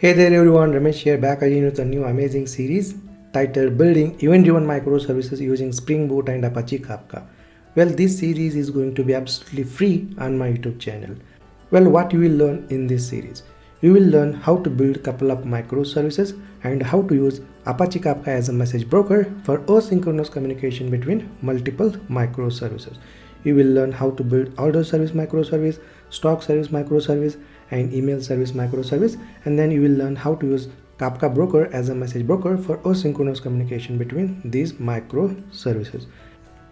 Hey there everyone, Ramesh here, back again with a new amazing series titled Building Event-Driven Microservices Using Spring Boot and Apache Kafka. Well, this series is going to be absolutely free on my YouTube channel. Well, what you will learn in this series? You will learn how to build a couple of microservices and how to use Apache Kafka as a message broker for asynchronous communication between multiple microservices. You will learn how to build order service microservice, stock service microservice, and email service microservice, and then you will learn how to use Kafka broker as a message broker for asynchronous communication between these microservices.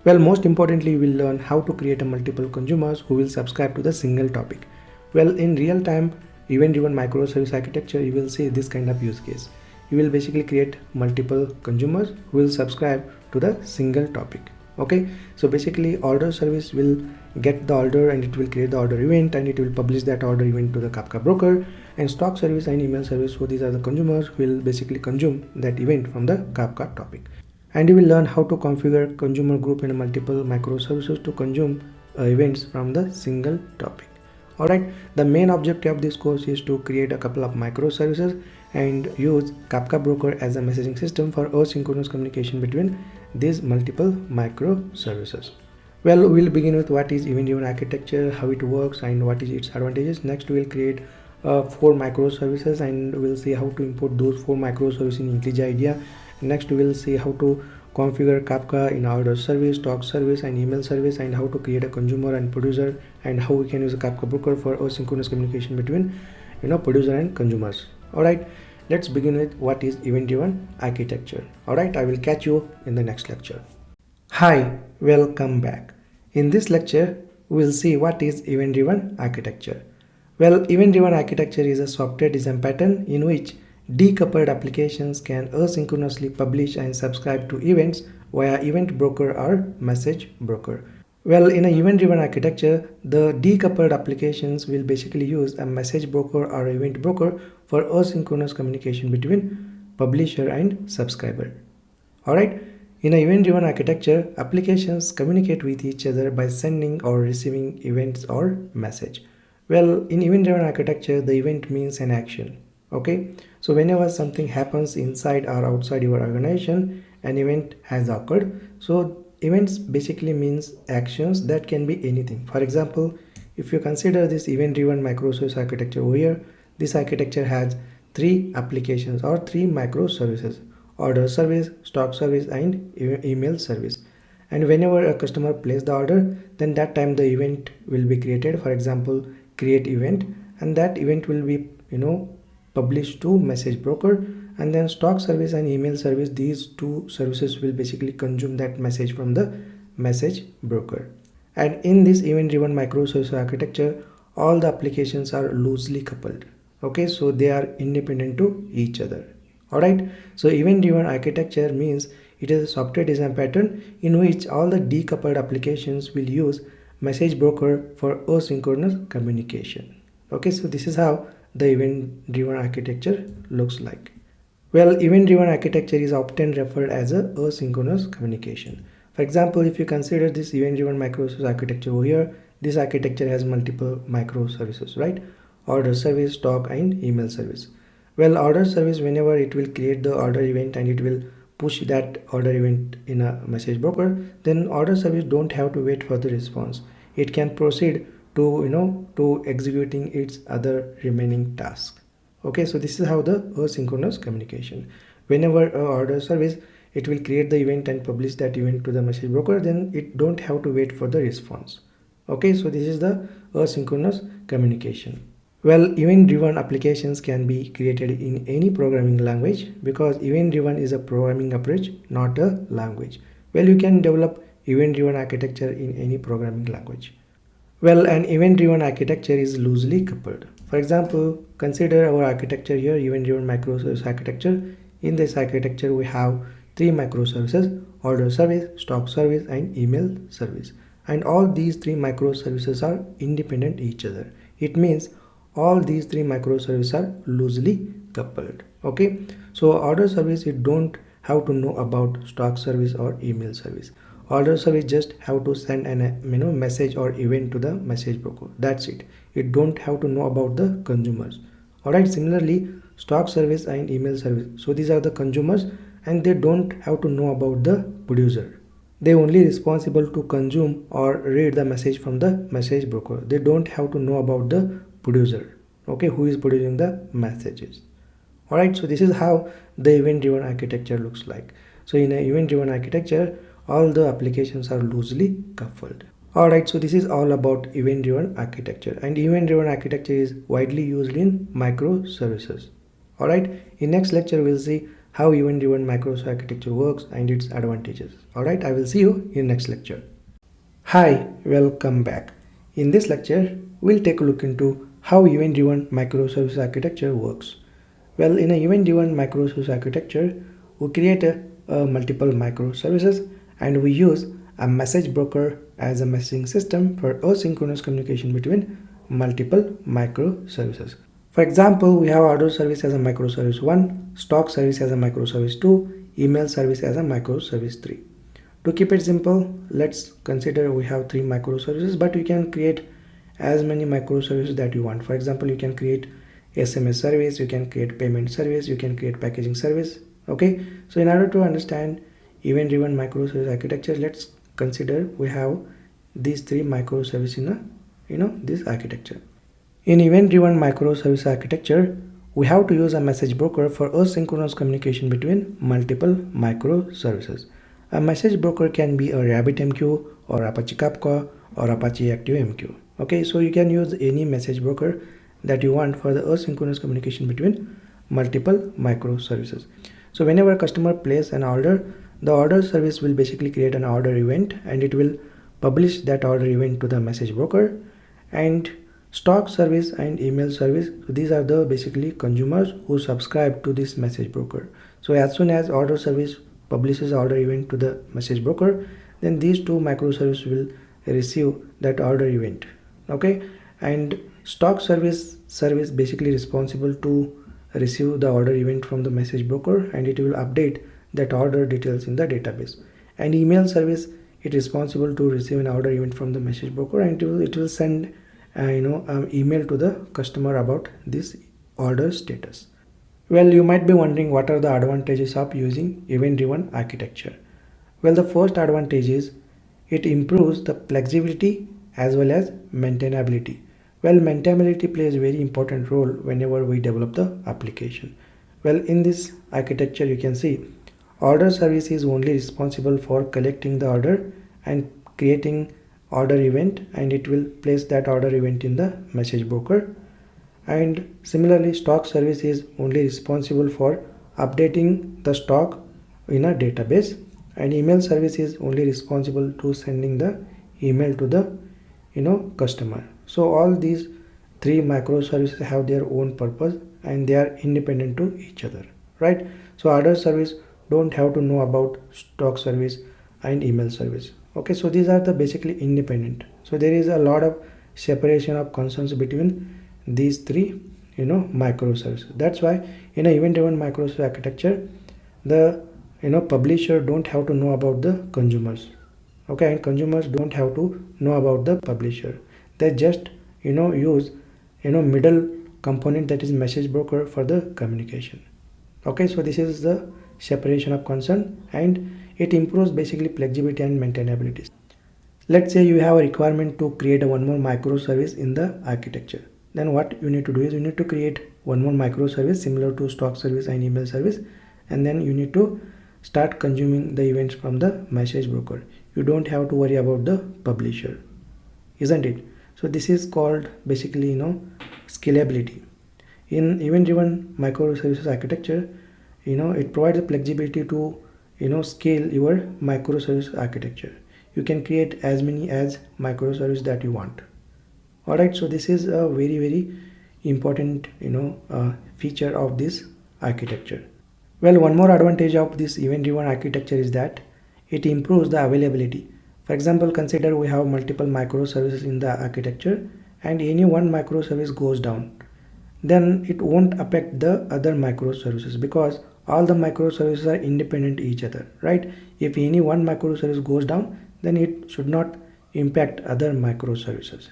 Well, most importantly, you will learn how to create a multiple consumers who will subscribe to the single topic. Well, in real time event-driven microservice architecture, you will see this kind of use case. You will basically create multiple consumers who will subscribe to the single topic. Okay, so basically order service will get the order and it will create the order event and it will publish that order event to the Kafka broker, and stock service and email service, so these are the consumers who will basically consume that event from the Kafka topic. And you will learn how to configure consumer group in multiple microservices to consume events from the single topic. Alright, the main objective of this course is to create a couple of microservices and use Kafka broker as a messaging system for asynchronous communication between these multiple microservices. Well, we'll begin with what is event-driven architecture, how it works, and what is its advantages. Next, we'll create 4 microservices and we'll see how to import those 4 microservices in IntelliJ IDEA. Next, we'll see how to configure Kafka in order service, stock service, and email service, and how to create a consumer and producer, and how we can use a Kafka broker for asynchronous communication between producer and consumers. Alright, let's begin with what is event-driven architecture. Alright, I will catch you in the next lecture. Hi, welcome back. In this lecture, we will see what is event-driven architecture. Well, event-driven architecture is a software design pattern in which decoupled applications can asynchronously publish and subscribe to events via event broker or message broker. Well, in an event-driven architecture, the decoupled applications will basically use a message broker or event broker for asynchronous communication between publisher and subscriber. Alright, in an event-driven architecture, applications communicate with each other by sending or receiving events or message. Well, in event-driven architecture, the event means an action. Okay, so whenever something happens inside or outside your organization, an event has occurred. So events basically means actions that can be anything. For example, if you consider this event-driven microservice architecture over here, this architecture has 3 applications or 3 microservices: order service, stock service, and email service. And whenever a customer places the order, then that time the event will be created. For example, create event, and that event will be published to message broker, and then stock service and email service, these 2 services will basically consume that message from the message broker. And in this event-driven microservice architecture, all the applications are loosely coupled. Okay, so they are independent to each other. Alright, so event-driven architecture means it is a software design pattern in which all the decoupled applications will use message broker for asynchronous communication. Okay, so this is how the event-driven architecture looks like. Well, event-driven architecture is often referred as a asynchronous communication. For example, if you consider this event-driven microservice architecture over here, this architecture has multiple microservices, right? Order service, stock, and email service. Well, order service, whenever it will create the order event and it will push that order event in a message broker, then order service don't have to wait for the response. It can proceed to executing its other remaining task. Okay, so this is how the asynchronous communication. Whenever a order service, it will create the event and publish that event to the message broker, then it don't have to wait for the response. Okay, so this is the asynchronous communication. Well, event-driven applications can be created in any programming language because event-driven is a programming approach, not a language. Well, you can develop event-driven architecture in any programming language. Well, an event-driven architecture is loosely coupled. For example, consider our architecture here, event-driven microservice architecture. In this architecture, we have 3 microservices: order service, stock service, and email service. And all these 3 microservices are independent each other. It means all these 3 microservices are loosely coupled. Okay, so order service, you don't have to know about stock service or email service. Order service just have to send an message or event to the message broker. That's it. You don't have to know about the consumers. Alright, similarly, stock service and email service. So these are the consumers, and they don't have to know about the producer. They only responsible to consume or read the message from the message broker. They don't have to know about the producer, okay, who is producing the messages. Alright, so this is how the event driven architecture looks like. So in an event driven architecture, all the applications are loosely coupled. Alright, so this is all about event driven architecture, and event driven architecture is widely used in microservices. Alright, in next lecture we'll see how event driven microservice architecture works and its advantages. Alright, I will see you in next lecture. Hi, welcome back. In this lecture, we'll take a look into how event driven microservice architecture works. Well, in an event driven microservice architecture, we create multiple microservices, and we use a message broker as a messaging system for asynchronous communication between multiple microservices. For example, we have order service as a microservice 1, stock service as a microservice 2, email service as a microservice 3. To keep it simple, let's consider we have 3 microservices, but you can create as many microservices that you want. For example, you can create SMS service, you can create payment service, you can create packaging service. Okay, so in order to understand event driven microservice architecture, let's consider we have these 3 microservices in this architecture. In event driven microservice architecture, we have to use a message broker for asynchronous communication between multiple microservices. A message broker can be a RabbitMQ or Apache Kafka or Apache ActiveMQ. Okay, so you can use any message broker that you want for the asynchronous communication between multiple microservices. So whenever a customer places an order, the order service will basically create an order event, and it will publish that order event to the message broker. And stock service and email service, so these are the basically consumers who subscribe to this message broker. So as soon as order service publishes order event to the message broker, then these 2 microservices will receive that order event. Okay, and stock service basically responsible to receive the order event from the message broker, and it will update that order details in the database. And email service, it is responsible to receive an order event from the message broker, and it will send email to the customer about this order status. Well, you might be wondering what are the advantages of using event driven architecture. Well, the first advantage is it improves the flexibility as well as maintainability. Well, maintainability plays a very important role whenever we develop the application. Well, in this architecture you can see order service is only responsible for collecting the order and creating order event, and it will place that order event in the message broker. And similarly, stock service is only responsible for updating the stock in a database, and email service is only responsible to sending the email to the customer. So all these 3 microservices have their own purpose, and they are independent to each other, right? So order service don't have to know about stock service and email service. Okay, so these are the basically independent. So there is a lot of separation of concerns between these 3 microservices. That's why in an event driven microservice architecture, the publisher don't have to know about the consumers. Okay, and consumers don't have to know about the publisher. They just use middle component, that is message broker, for the communication. Okay, so this is the separation of concern, and it improves basically flexibility and maintainability. Let's say you have a requirement to create one more microservice in the architecture. Then what you need to do is you need to create one more microservice similar to stock service and email service, and then you need to start consuming the events from the message broker. You don't have to worry about the publisher, isn't it? So this is called basically scalability. In event driven microservices architecture, it provides the flexibility to scale your microservice architecture. You can create as many as microservices that you want. Alright, so this is a very important feature of this architecture. Well, one more advantage of this event driven architecture is that it improves the availability. For example, consider we have multiple microservices in the architecture, and any one microservice goes down, then it won't affect the other microservices because all the microservices are independent each other, right? If any one microservice goes down, then it should not impact other microservices.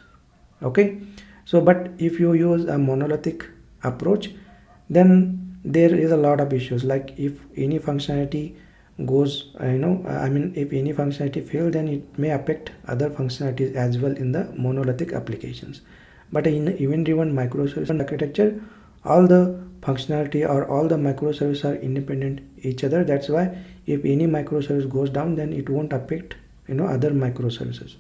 Okay, so but if you use a monolithic approach, then there is a lot of issues, like if any functionality goes if any functionality fail, then it may affect other functionalities as well in the monolithic applications. But in event driven microservice architecture, all the functionality or all the microservices are independent each other. That's why if any microservice goes down, then it won't affect other microservices.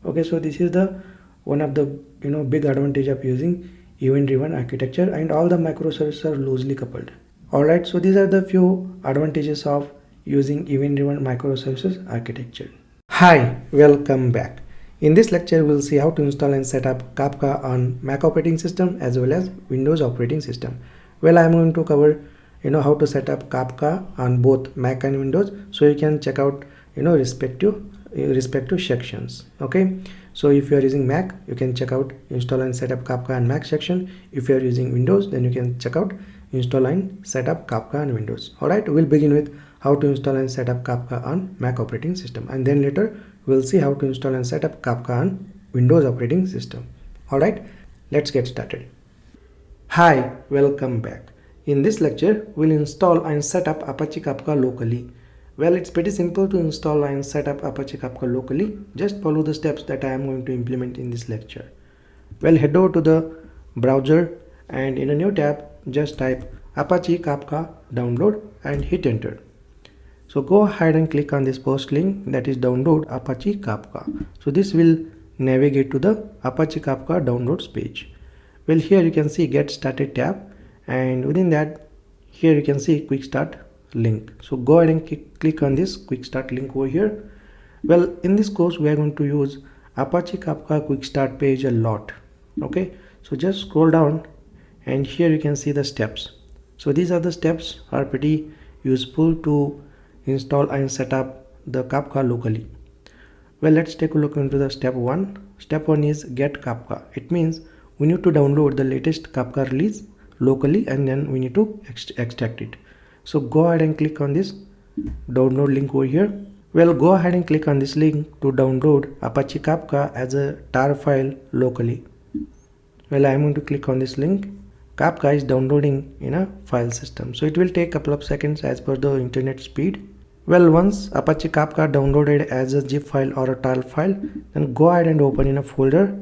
Okay, so this is the one of the big advantage of using event driven architecture, and all the microservices are loosely coupled. Alright, so these are the few advantages of using event driven microservices architecture. Hi, welcome back. In this lecture, we'll see how to install and set up Kafka on Mac operating system as well as Windows operating system. Well, I'm going to cover how to set up Kafka on both Mac and Windows, so you can check out respective sections. Okay, so if you are using Mac, you can check out install and set up Kafka on Mac section. If you are using Windows, then you can check out install and set up Kafka on Windows. Alright, we'll begin with how to install and set up Kafka on Mac operating system, and then later we'll see how to install and set up Kafka on Windows operating system. Alright, let's get started. Hi, welcome back. In this lecture, we'll install and set up Apache Kafka locally. Well, it's pretty simple to install and set up Apache Kafka locally. Just follow the steps that I am going to implement in this lecture. Well, head over to the browser and in a new tab, just type Apache Kafka download and hit enter. So go ahead and click on this first link, that is download Apache Kafka. So this will navigate to the Apache Kafka downloads page. Well, here you can see get started tab, and within that here you can see quick start link. So go ahead and click on this quick start link over here. Well, in this course we are going to use Apache Kafka quick start page a lot. Okay, so just scroll down and here you can see the steps. So these are the steps are pretty useful to install and set up the Kafka locally. Well, let's take a look into the step 1. Step 1 is get Kafka. It means we need to download the latest Kafka release locally and then we need to extract it. So go ahead and click on this download link over here. Well, go ahead and click on this link to download Apache Kafka as a tar file locally. Well, I am going to click on this link. Kafka is downloading in a file system, so it will take a couple of seconds as per the internet speed. Well, once Apache Kafka downloaded as a zip file or a tar file, then go ahead and open in a folder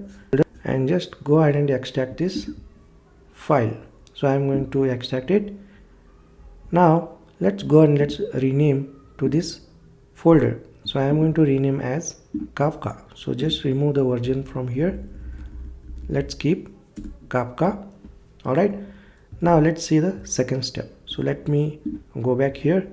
and just go ahead and extract this file. So I am going to extract it. Now let's go and let's rename to this folder. So I am going to rename as Kafka. So just remove the version from here. Let's keep Kafka. Alright, now let's see the second step. So let me go back here,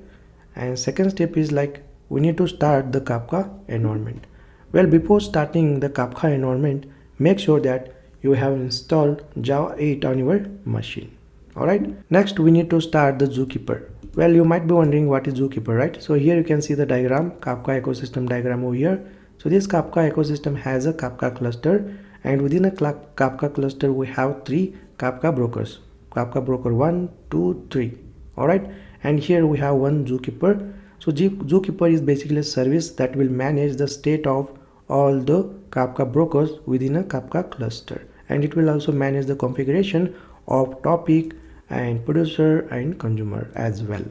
and second step is like we need to start the Kafka environment. Well, before starting the Kafka environment, make sure that you have installed Java 8 on your machine. Alright, next we need to start the Zookeeper. Well, you might be wondering what is Zookeeper, right? So here you can see the diagram, Kafka ecosystem diagram over here. So this Kafka ecosystem has a Kafka cluster, and within a Kafka cluster we have 3 Kafka brokers, Kafka broker 1, 2, 3. Alright, and here we have one Zookeeper. So Zookeeper is basically a service that will manage the state of all the Kafka brokers within a Kafka cluster, and it will also manage the configuration of topic and producer and consumer as well.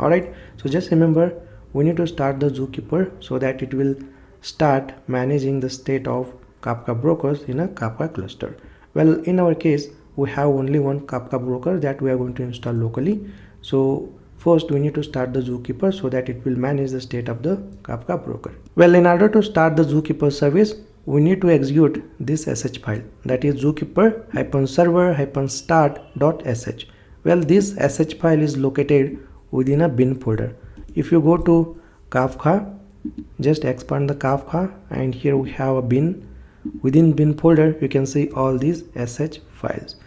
Alright, so just remember we need to start the Zookeeper so that it will start managing the state of Kafka brokers in a Kafka cluster. Well, in our case we have only one Kafka broker that we are going to install locally. So first we need to start the Zookeeper so that it will manage the state of the Kafka broker. Well, in order to start the Zookeeper service, we need to execute this sh file, that is zookeeper-server-start.sh. Well, this sh file is located within a bin folder. If you go to Kafka, just expand the Kafka, and here we have a bin. Within bin folder you can see all these sh files.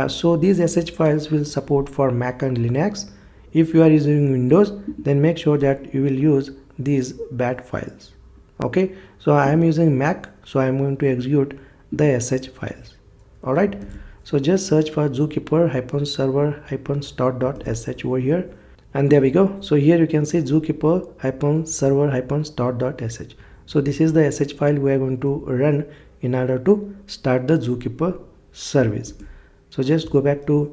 So these sh files will support for Mac and Linux. If you are using Windows, then make sure that you will use these bat files. Okay, so I am using Mac, so I am going to execute the sh files. Alright, so just search for zookeeper-server-start.sh over here, and there we go. So here you can see zookeeper-server-start.sh. So this is the sh file we are going to run in order to start the Zookeeper service. So just go back to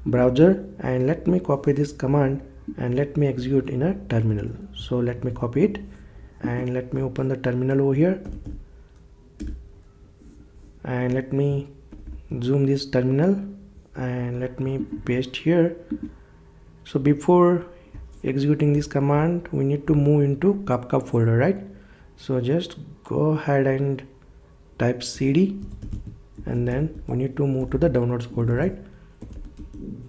browser and let me copy this command and let me execute in a terminal. So let me copy it and let me open the terminal over here and let me zoom this terminal and let me paste here. So before executing this command we need to move into Kafka folder, right? So just go ahead and type cd and then we need to move to the downloads folder, right?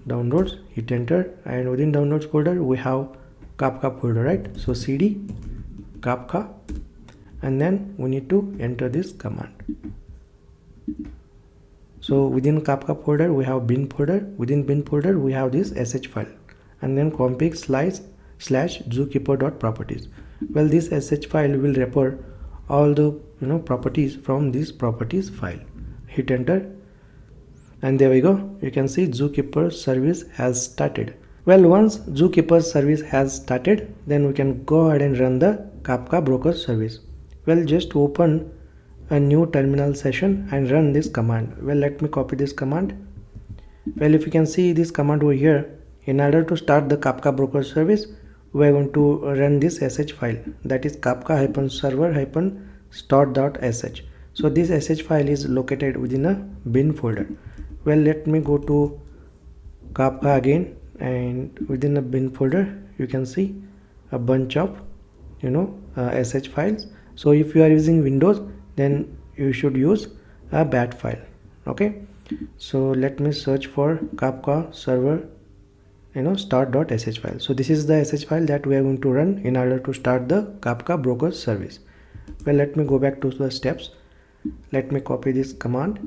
Downloads, hit enter, and within downloads folder we have Kafka folder, right? So cd Kafka and then we need to enter this command. So within Kafka folder we have bin folder, within bin folder we have this sh file and then config slash zookeeper.properties. Well, this sh file will refer all the properties from this properties file. Hit enter and there we go. You can see Zookeeper service has started. Well, once Zookeeper service has started, then we can go ahead and run the Kafka broker service. Well, just open a new terminal session and run this command. Well, let me copy this command. Well, if you can see this command over here, in order to start the Kafka broker service, we are going to run this sh file, that is kafka-server-start.sh. so this sh file is located within a bin folder. Well, let me go to Kafka again and within the bin folder you can see a bunch of sh files. So if you are using Windows, then you should use a bat file. Okay, so let me search for Kafka server start.sh file. So this is the sh file that we are going to run in order to start the Kafka broker service. Well, let me go back to the steps. Let me copy this command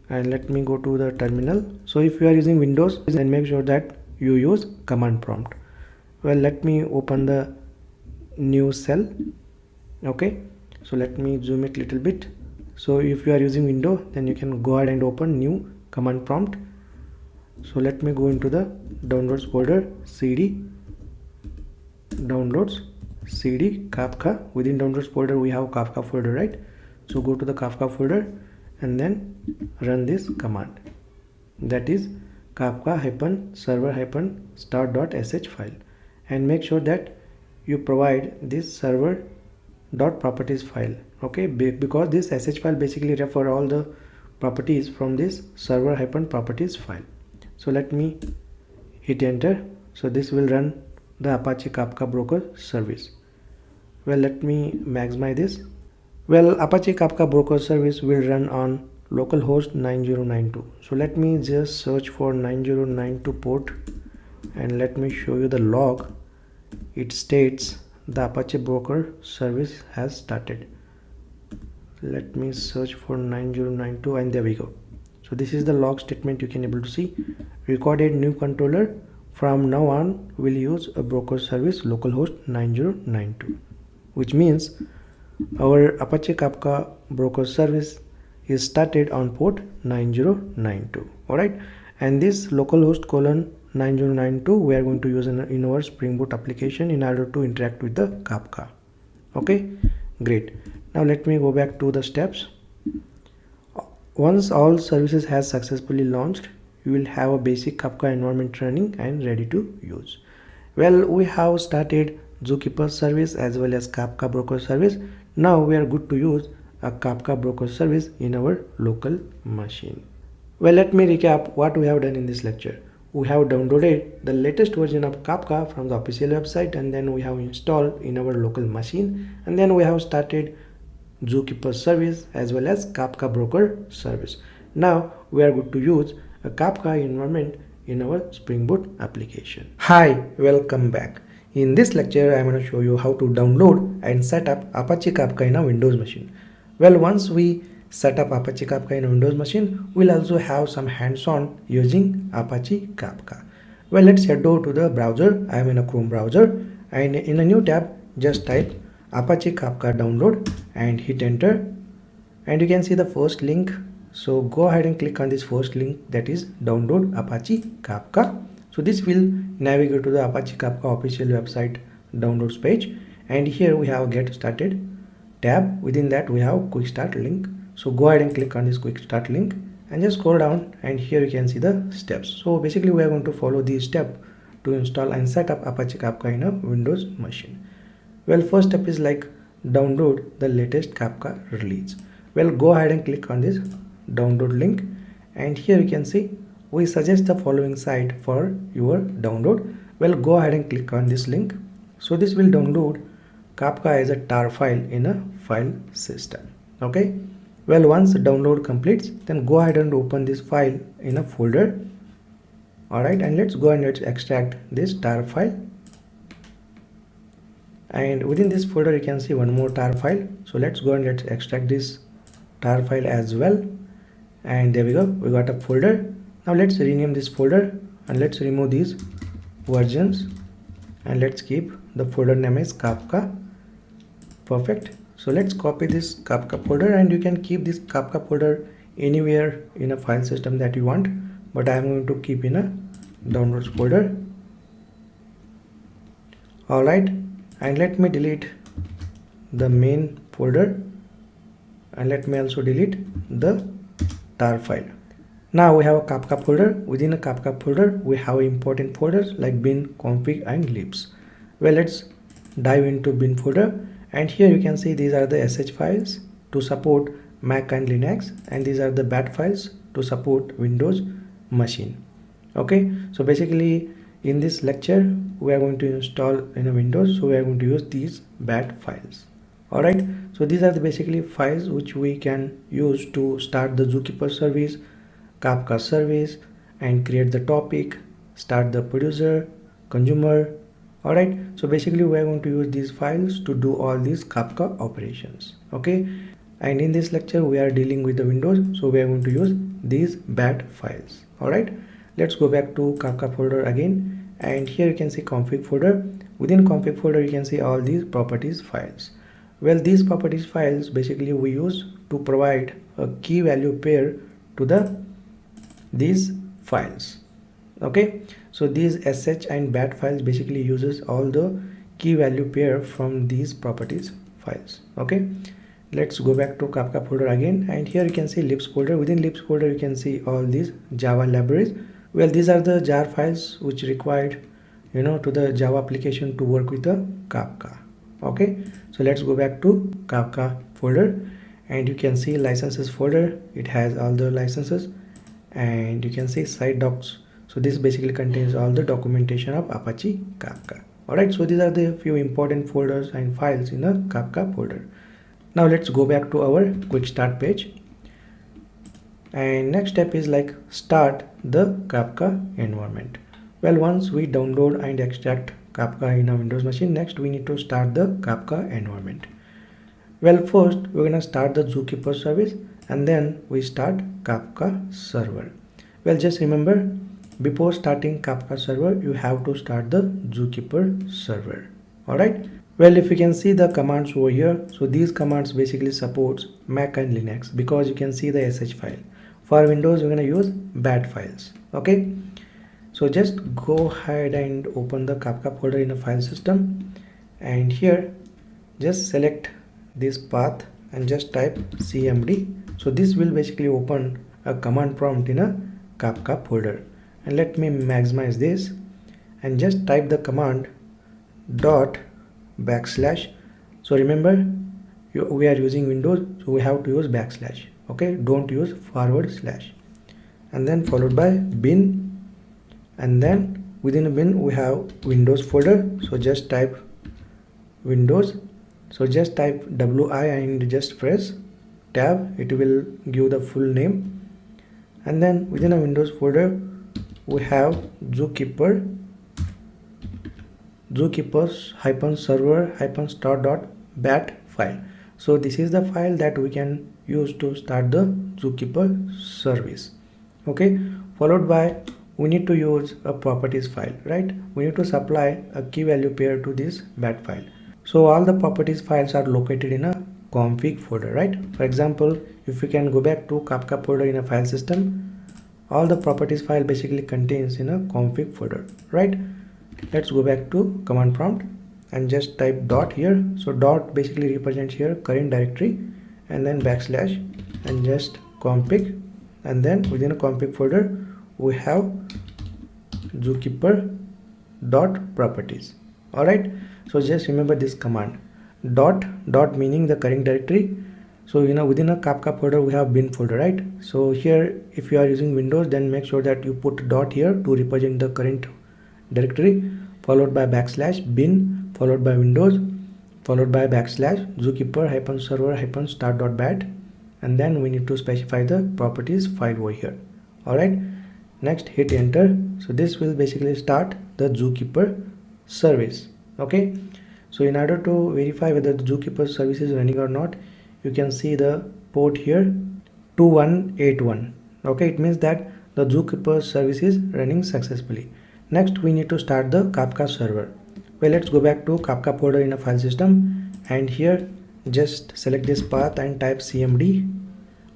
and let me go to the terminal. So if you are using Windows, then make sure that you use command prompt. Well, let me open the new cell. Okay, so let me zoom it a little bit. So if you are using Windows, then you can go ahead and open new command prompt. So let me go into the downloads folder, cd downloads, cd Kafka. Within downloads folder we have Kafka folder, right? So go to the Kafka folder and then run this command, that is kafka-server-start.sh file, and make sure that you provide this server.properties file. Okay, because this sh file basically refer all the properties from this server-properties file. So let me hit enter. So this will run the Apache Kafka broker service. Well, let me maximize this. Well, Apache Kafka broker service will run on localhost 9092. So let me just search for 9092 port and let me show you the log. It states the Apache broker service has started. Let me search for 9092 and there we go. So this is the log statement you can able to see. Recorded new controller. From now on we'll use a broker service localhost 9092, which means our Apache Kafka broker service is started on port 9092. Alright, and this localhost colon 9092 we are going to use in our Spring Boot application in order to interact with the Kafka. Okay, great. Now let me go back to the steps. Once all services has successfully launched, you will have a basic Kafka environment running and ready to use. Well, we have started Zookeeper service as well as Kafka broker service. Now we are good to use a Kafka broker service in our local machine. Well, let me recap what we have done in this lecture. We have downloaded the latest version of Kafka from the official website and then we have installed in our local machine, and then we have started Zookeeper service as well as Kafka broker service. Now we are good to use a Kafka environment in our Spring Boot application. Hi, welcome back. In this lecture I am going to show you how to download and set up Apache Kafka in a Windows machine. Well, once we set up Apache Kafka in a Windows machine, we'll also have some hands-on using Apache Kafka. Well, let's head over to the browser. I am in a Chrome browser and in a new tab just type Apache Kafka download and hit enter, and you can see the first link. So go ahead and click on this first link, that is download Apache Kafka. So this will navigate to the Apache Kafka official website downloads page, and here we have get started tab. Within that we have quick start link. So go ahead and click on this quick start link and just scroll down, and here you can see the steps. So basically we are going to follow these steps to install and set up Apache Kafka in a Windows machine. Well, first step is like download the latest Kafka release. Well, go ahead and click on this download link, and here you can see we suggest the following site for your download. Well, go ahead and click on this link. So this will download Kafka as a tar file in a file system. Okay. Well, once the download completes, then go ahead and open this file in a folder. Alright, and let's go and let's extract this tar file. And within this folder you can see one more tar file. So let's go and let's extract this tar file as well. And there we go, we got a folder. Now let's rename this folder and let's remove these versions, and let's keep the folder name as Kafka. Perfect. So let's copy this Kafka folder, and you can keep this Kafka folder anywhere in a file system that you want, but I am going to keep in a downloads folder. Alright, and let me delete the main folder, and let me also delete the tar file. Now we have a Kafka folder. Within a Kafka folder we have important folders like bin, config and libs. Well, let's dive into bin folder. And here you can see these are the sh files to support Mac and Linux, and these are the bat files to support Windows machine. Okay, so basically in this lecture we are going to install in a Windows, so we are going to use these bat files. Alright, so these are the basically files which we can use to start the Zookeeper service, Kafka service, and create the topic, start the producer, consumer. Alright, so basically we are going to use these files to do all these Kafka operations. Okay, and in this lecture we are dealing with the Windows, so we are going to use these bat files. Alright, let's go back to Kafka folder again, and here you can see config folder. Within config folder you can see all these properties files. Well, these properties files basically we use to provide a key value pair to these files. Okay, so these sh and bat files basically uses all the key value pair from these properties files. Okay, let's go back to Kafka folder again, and here you can see libs folder. Within libs folder you can see all these Java libraries. Well, these are the jar files which required to the Java application to work with the Kafka. Okay, so let's go back to Kafka folder, and you can see licenses folder. It has all the licenses, and you can see site docs. So this basically contains all the documentation of Apache Kafka. Alright, so these are the few important folders and files in a Kafka folder. Now let's go back to our quick start page. And next step is like start the Kafka environment. Well, once we download and extract Kafka in a Windows machine, next we need to start the Kafka environment. Well, first we're gonna start the Zookeeper service, and then we start Kafka server. Well, just remember, before starting Kafka server you have to start the Zookeeper server. Alright, well, if you can see the commands over here, so these commands basically supports Mac and Linux, because you can see the sh file. For Windows we're gonna use bat files. Okay, so just go ahead and open the Kafka folder in a file system, and here just select this path and just type cmd. So this will basically open a command prompt in a Kafka folder. And let me maximize this and just type the command dot backslash. So remember, we are using Windows, so we have to use backslash. Okay, don't use forward slash. And then followed by bin, and then within a bin we have Windows folder, so just type Windows. So just type wi and just press tab, it will give the full name. And then within a Windows folder we have Zookeepers -server-start.bat file. So this is the file that we can use to start the Zookeeper service. Okay, followed by we need to use a properties file, right? We need to supply a key value pair to this bat file. So all the properties files are located in a config folder, right? For example, if we can go back to Kafka folder in a file system, all the properties file basically contains in a config folder, right? Let's go back to command prompt and just type dot here. So dot basically represents here current directory, and then backslash and just config, and then within a config folder we have zookeeper.properties. Alright, so just remember this command. Dot meaning the current directory. So within a Kafka folder we have bin folder, right? So here if you are using Windows, then make sure that you put dot here to represent the current directory, followed by \bin, followed by Windows, followed by /zookeeper-server-start.bat, and then we need to specify the properties file over here. Alright, next hit enter. So this will basically start the Zookeeper service. Okay, so in order to verify whether the Zookeeper service is running or not, you can see the port here 2181. Okay, it means that the Zookeeper service is running successfully. Next we need to start the Kafka server. Well, let's go back to Kafka folder in a file system, and here just select this path and type cmd.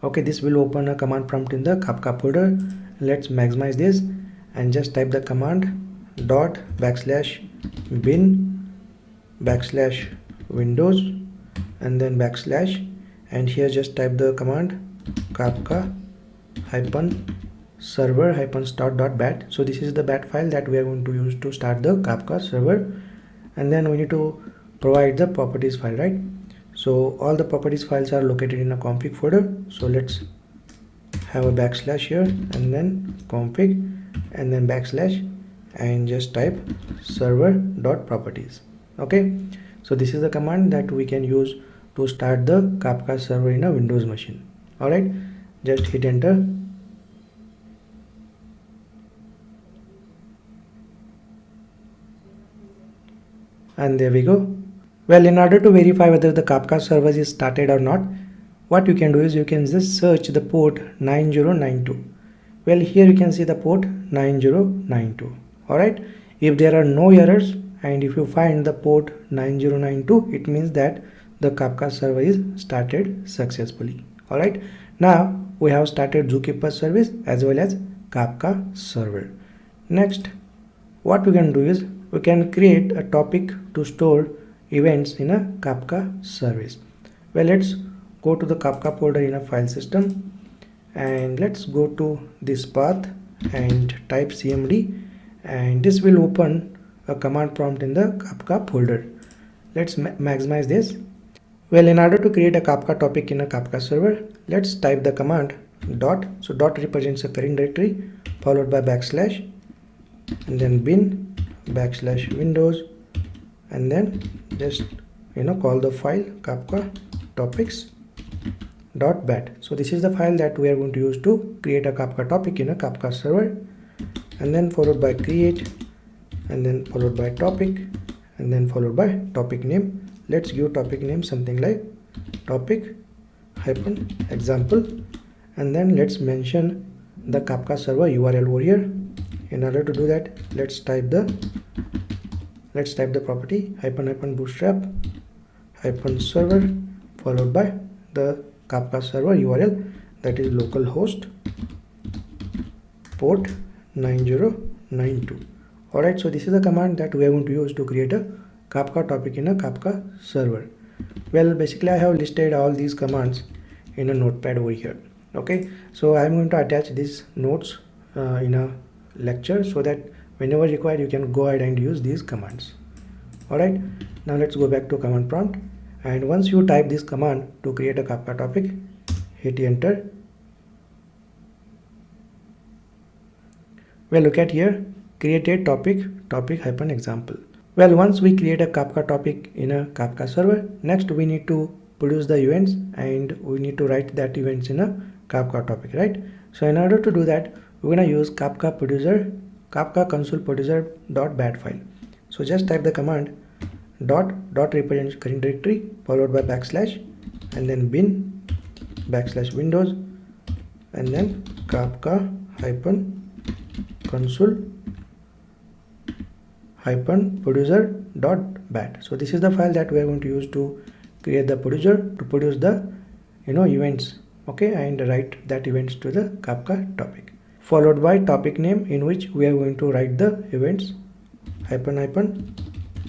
Okay, this will open a command prompt in the Kafka folder. Let's maximize this and just type the command .bin/windows and then / and here just type the command kafka-server-start.bat. so this is the bat file that we are going to use to start the Kafka server, and then we need to provide the properties file, right? So all the properties files are located in a config folder. So let's have a / here and then config and then / and just type server.properties. Okay, so this is the command that we can use to start the Kafka server in a Windows machine. Alright, just hit enter. And there we go. Well, in order to verify whether the Kafka server is started or not, what you can do is you can just search the port 9092. Well, here you can see the port 9092. Alright, if there are no errors and if you find the port 9092, it means that the Kafka server is started successfully. Alright, now we have started Zookeeper service as well as Kafka server. Next, what we can do is we can create a topic to store events in a Kafka service. Well, let's go to the Kafka folder in a file system, and let's go to this path and type cmd, and this will open a command prompt in the Kafka folder. Let's maximize this. Well, in order to create a Kafka topic in a Kafka server, let's type the command dot. So dot represents a current directory, followed by / and then bin / windows, and then just call the file Kafka topics.bat. so this is the file that we are going to use to create a Kafka topic in a Kafka server, and then followed by create, and then followed by topic, and then followed by topic name. Let's give topic name something like topic-example, and then let's mention the Kafka server URL over here. In order to do that, let's type the property --bootstrap -server, followed by the Kafka server URL, that is localhost port 9092. Alright, so this is the command that we are going to use to create a Kafka topic in a Kafka server. Well, basically I have listed all these commands in a notepad over here. Okay, so I am going to attach these notes in a lecture, so that whenever required you can go ahead and use these commands. Alright, now let's go back to command prompt, and once you type this command to create a Kafka topic, hit enter. Well, look at here, create topic-example. Well, once we create a Kafka topic in a Kafka server, next we need to produce the events, and we need to write that events in a Kafka topic, right? So in order to do that, we're going to use Kafka console producer.bat file. So just type the command dot represents current directory, followed by / and then bin /windows, and then Kafka-console producer.bat. so this is the file that we are going to use to create the producer to produce the events, okay, and write that events to the Kafka topic, followed by topic name, in which we are going to write the events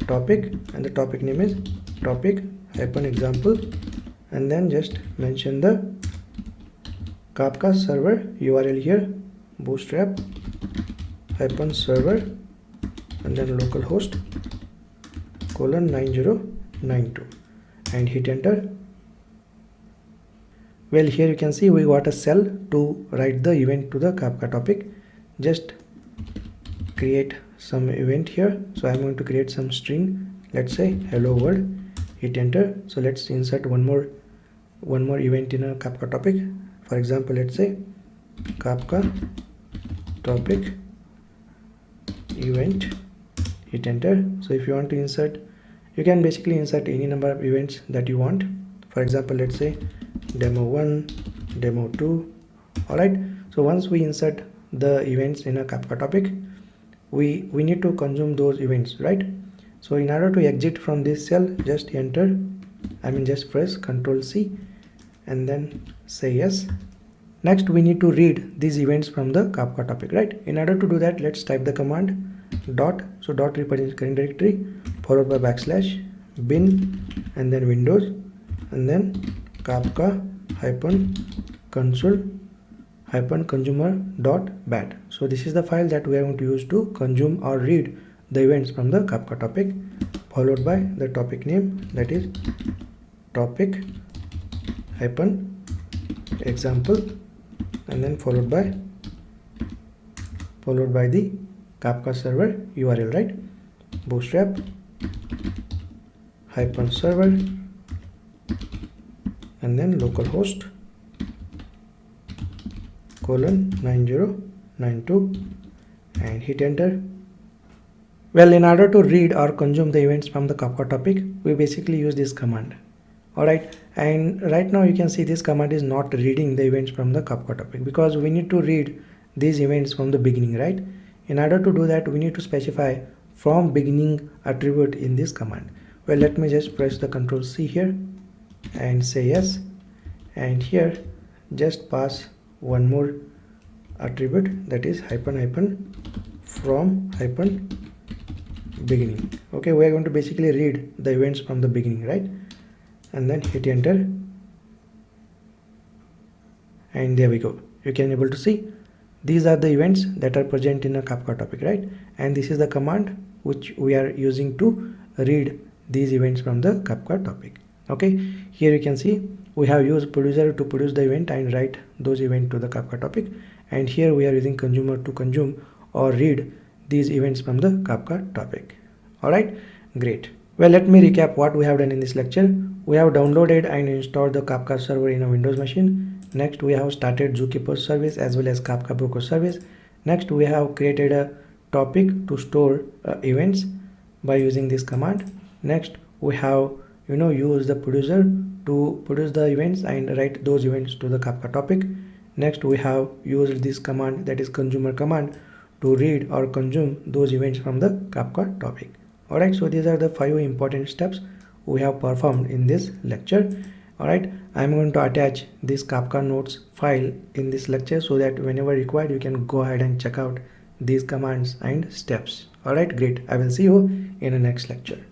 topic, and the topic name is topic-example, and then just mention the Kafka server URL here, bootstrap hyphen server and then localhost colon 9092 and hit enter. Well, here you can see we got a cell to write the event to the Kafka topic. Just create some event here. So I'm going to create some string, let's say hello world, hit enter. So let's insert one more event in a Kafka topic. For example, let's say Kafka topic event, hit enter. So if you want to insert, you can basically insert any number of events that you want. For example, let's say demo 1, demo 2. Alright, so once we insert the events in a Kafka topic, we need to consume those events, right? So in order to exit from this cell, just just press Ctrl C and then say yes. Next we need to read these events from the Kafka topic, right? In order to do that, let's type the command dot. So dot represents current directory followed by backslash bin and then windows and then Kafka hyphen console hyphen consumer dot bat. So this is the file that we are going to use to consume or read the events from the Kafka topic, followed by the topic name, that is topic hyphen example and then followed by the Kafka server URL, right? Bootstrap hyphen server and then localhost colon 9092 and hit enter. Well, in order to read or consume the events from the Kafka topic, we basically use this command. Alright, and right now you can see this command is not reading the events from the Kafka topic because we need to read these events from the beginning, right? In order to do that, we need to specify from beginning attribute in this command. Well, let me just press the Ctrl C here and say yes, and here just pass one more attribute, that is hyphen from hyphen beginning. Okay, we are going to basically read the events from the beginning, right? And then hit enter and there we go. You can able to see these are the events that are present in a Kafka topic, right? And this is the command which we are using to read these events from the Kafka topic. Okay, here you can see we have used producer to produce the event and write those events to the Kafka topic, and here we are using consumer to consume or read these events from the Kafka topic. Alright, great. Well, let me recap what we have done in this lecture. We have downloaded and installed the Kafka server in a Windows machine. Next, we have started Zookeeper service as well as Kafka broker service. Next, we have created a topic to store events by using this command. Next, we have use the producer to produce the events and write those events to the Kafka topic. Next, we have used this command, that is consumer command, to read or consume those events from the Kafka topic. Alright, so these are the 5 important steps we have performed in this lecture. Alright, I am going to attach this Kafka notes file in this lecture so that whenever required you can go ahead and check out these commands and steps. Alright, great. I will see you in the next lecture.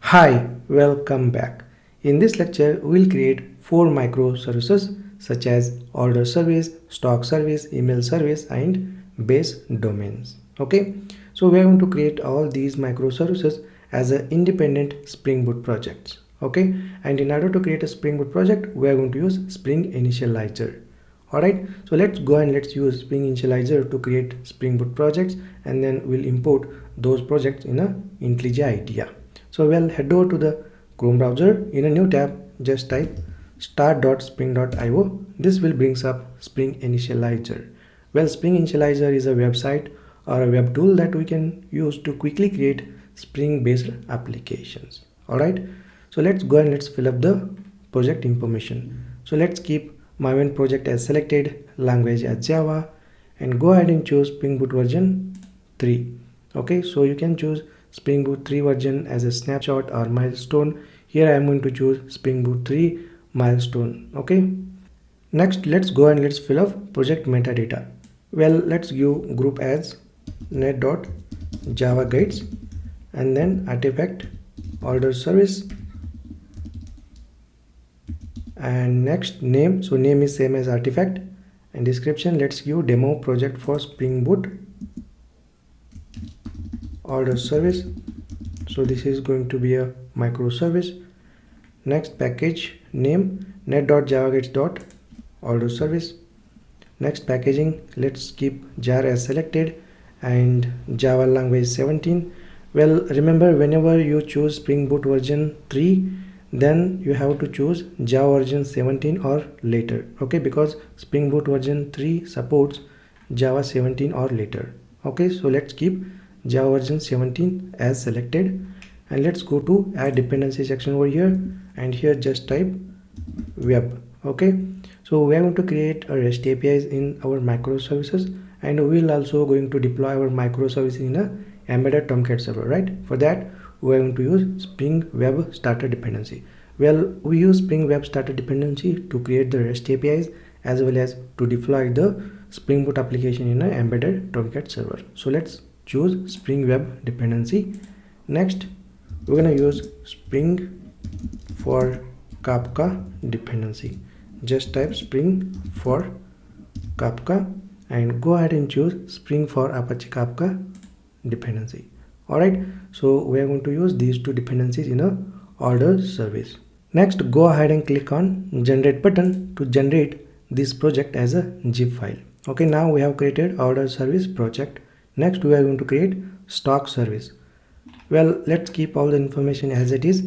Hi, welcome back. In this lecture, we will create 4 microservices such as order service, stock service, email service, and base domains. Okay, so we are going to create all these microservices as an independent Spring Boot projects. Okay, and in order to create a Spring Boot project, we are going to use Spring Initializer. Alright, so let's go and let's use Spring Initializer to create Spring Boot projects, and then we'll import those projects in a IntelliJ IDEA. So we'll head over to the Chrome browser. In a new tab, just type start.spring.io. This will brings up Spring Initializer. Well, Spring Initializer is a website or a web tool that we can use to quickly create Spring based applications. Alright, so let's go and let's fill up the project information. So let's keep my main project as selected, language as Java, and go ahead and choose Spring Boot version 3. Okay, so you can choose Spring Boot 3 version as a snapshot or milestone. Here I am going to choose Spring Boot 3 milestone. Okay, next let's go and let's fill up project metadata. Well, let's give group as net.java guides and then artifact order service And next name, so name is same as artifact, and description, let's give demo project for Spring Boot order service. So this is going to be a microservice. Next package name net.javagets.order service. Next packaging, let's keep jar as selected and Java language 17. Well, remember, whenever you choose Spring Boot version 3, then you have to choose Java version 17 or later, okay, because Spring Boot version 3 supports Java 17 or later. Okay, so let's keep Java version 17 as selected, and let's go to add dependency section over here, and here just type web. Okay, so we are going to create a REST APIs in our microservices, and we will also going to deploy our microservices in a embedded Tomcat server, right? For that we are going to use Spring Web Starter dependency. Well, we use Spring Web Starter dependency to create the REST APIs as well as to deploy the Spring Boot application in an embedded Tomcat server. So let's choose Spring Web dependency. Next we're gonna use Spring for Kafka dependency. Just type Spring for Kafka and go ahead and choose Spring for Apache Kafka dependency. Alright, so we are going to use these two dependencies in a order service. Next, go ahead and click on generate button to generate this project as a zip file. Okay, now we have created order service project. Next we are going to create stock service. Well, let's keep all the information as it is.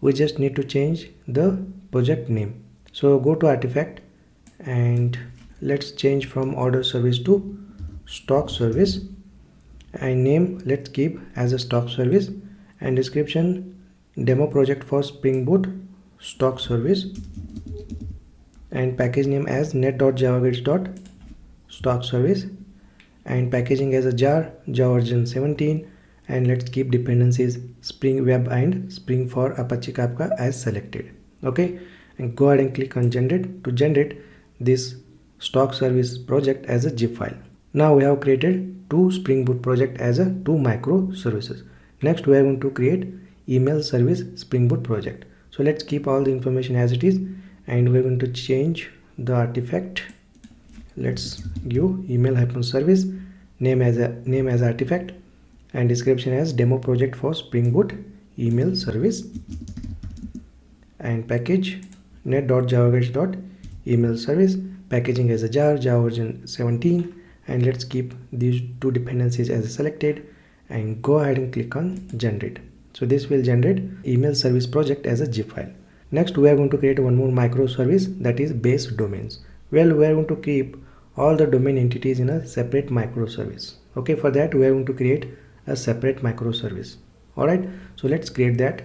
We just need to change the project name. So go to artifact and let's change from order service to stock service, and name let's keep as a stock service, and description demo project for Spring Boot stock service, and package name as net.javagets.stock service, and packaging as a jar Java version 17, and let's keep dependencies Spring Web and Spring for Apache Kafka as selected. Okay, and go ahead and click on generate to generate this stock service project as a zip file. Now we have created two Spring Boot project as a two microservices. Next we are going to create email service Spring Boot project. So let's keep all the information as it is, and we're going to change the artifact. Let's give email -service, name as artifact, and description as demo project for Spring Boot email service, and package net.javagets.email service, packaging as a jar Java version 17, and let's keep these two dependencies as selected and go ahead and click on generate. So this will generate email service project as a zip file. Next we are going to create one more microservice, that is base domains. Well, we are going to keep all the domain entities in a separate microservice. Okay, for that we are going to create a separate microservice. Alright, so let's create that.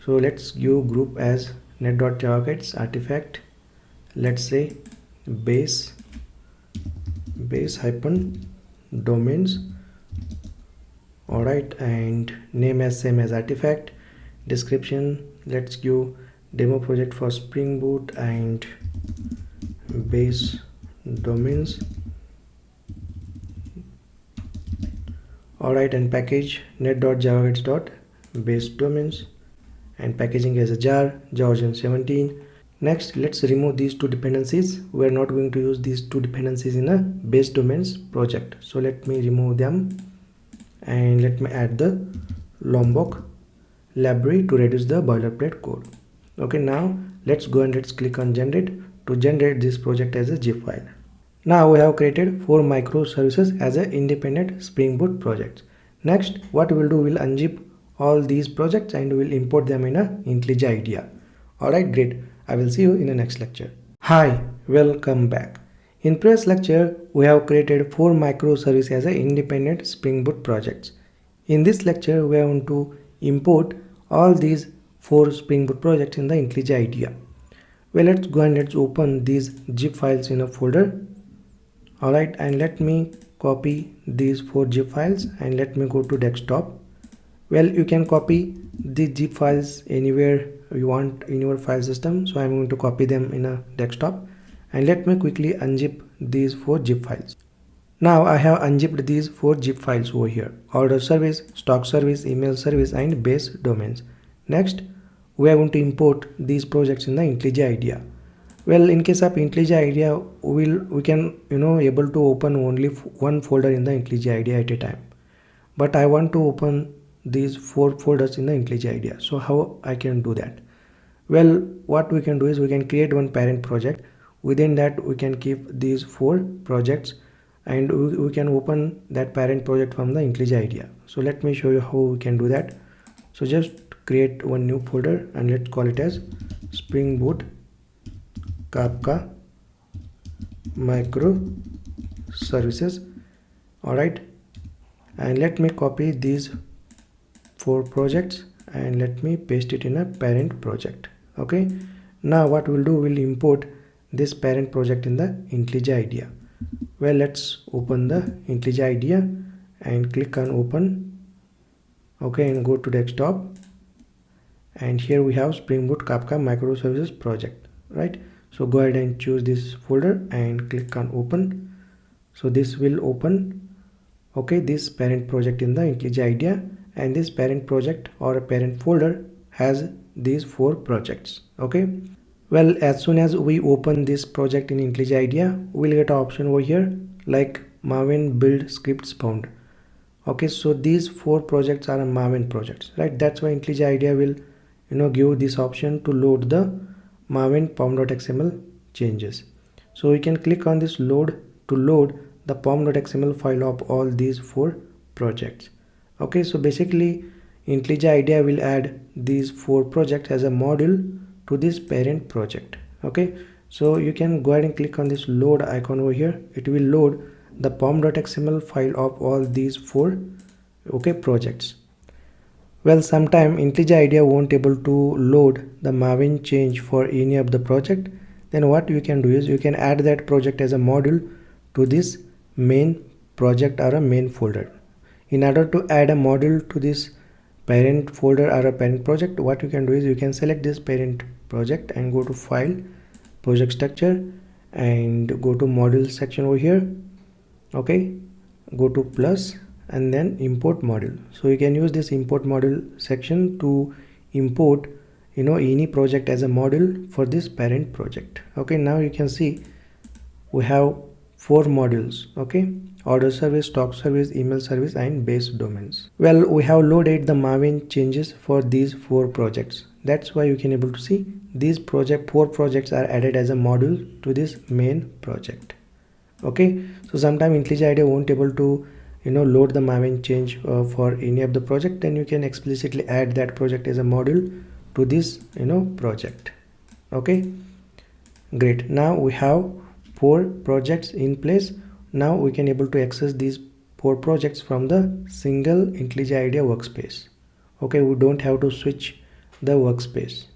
So let's give group as net.javagets artifact, let's say base hyphen domains. Alright, and name as same as artifact, description let's give demo project for Spring Boot and base domains. Alright, and package net.javagets.base domains, and packaging as a jar Java version 17. Next let's remove these two dependencies. We are not going to use these two dependencies in a base domains project, so let me remove them, and let me add the Lombok library to reduce the boilerplate code. Okay, now let's go and let's click on generate to generate this project as a zip file. Now we have created 4 microservices as an independent Spring Boot projects. Next what we will do, we'll unzip all these projects and we'll import them in a IntelliJ IDEA. Alright, great. I will see you in the next lecture. Hi, welcome back. In previous lecture, we have created 4 microservices as an independent Spring Boot projects. In this lecture, we are going to import all these 4 Spring Boot projects in the IntelliJ IDEA. Well, let's go and let's open these zip files in a folder. Alright, and let me copy these 4 zip files and let me go to desktop. Well, you can copy the zip files anywhere you want in your file system, so I'm going to copy them in a desktop, and let me quickly unzip these 4 zip files. Now I have unzipped these 4 zip files over here: order service, stock service, email service, and base domains. Next we are going to import these projects in the IntelliJ IDEA. Well, in case of IntelliJ IDEA, we can able to open only one folder in the IntelliJ IDEA at a time. But I want to open these 4 folders in the IntelliJ IDEA. So how I can do that? Well, what we can do is we can create one parent project. Within that we can keep these 4 projects, and we can open that parent project from the IntelliJ IDEA. So let me show you how we can do that. So just create one new folder and let's call it as Spring Boot Kafka Microservices. Alright, and let me copy these 4 projects and let me paste it in a parent project. Okay, now what we'll do, we'll import this parent project in the IntelliJ IDEA. Well, let's open the IntelliJ IDEA and click on open. Okay, and go to desktop, and here we have Spring Boot Kafka Microservices project, right? So go ahead and choose this folder and click on open. So this will open, okay, this parent project in the IntelliJ IDEA, and this parent project or a parent folder has these 4 projects. Okay, well, as soon as we open this project in IntelliJ IDEA, we'll get an option over here like Maven build scripts found. Okay, so these 4 projects are Maven projects, right? That's why IntelliJ IDEA will give this option to load the Maven pom.xml changes. So we can click on this load to load the pom.xml file of all these 4 projects. Okay, so basically IntelliJ IDEA will add these 4 projects as a module to this parent project. Okay, so you can go ahead and click on this load icon over here. It will load the pom.xml file of all these 4 projects. Well, sometime IntelliJ IDEA won't able to load the Maven change for any of the project. Then what you can do is you can add that project as a module to this main project or a main folder. In order to add a module to this parent folder or a parent project, what you can do is you can select this parent project and go to file, project structure, and go to module section over here. Okay, go to plus and then import module. So you can use this import module section to import any project as a module for this parent project. Okay, now you can see we have 4 modules. Okay, order service, stock service, email service, and base domains. Well, we have loaded the Maven changes for these 4 projects. That's why you can able to see these 4 projects are added as a module to this main project. Okay, so sometime IntelliJ IDEA won't able to load the Maven change for any of the project. Then you can explicitly add that project as a module to this project. Okay, great. Now we have 4 projects in place. Now we can able to access these 4 projects from the single IntelliJ IDEA workspace. Okay, we don't have to switch the workspace.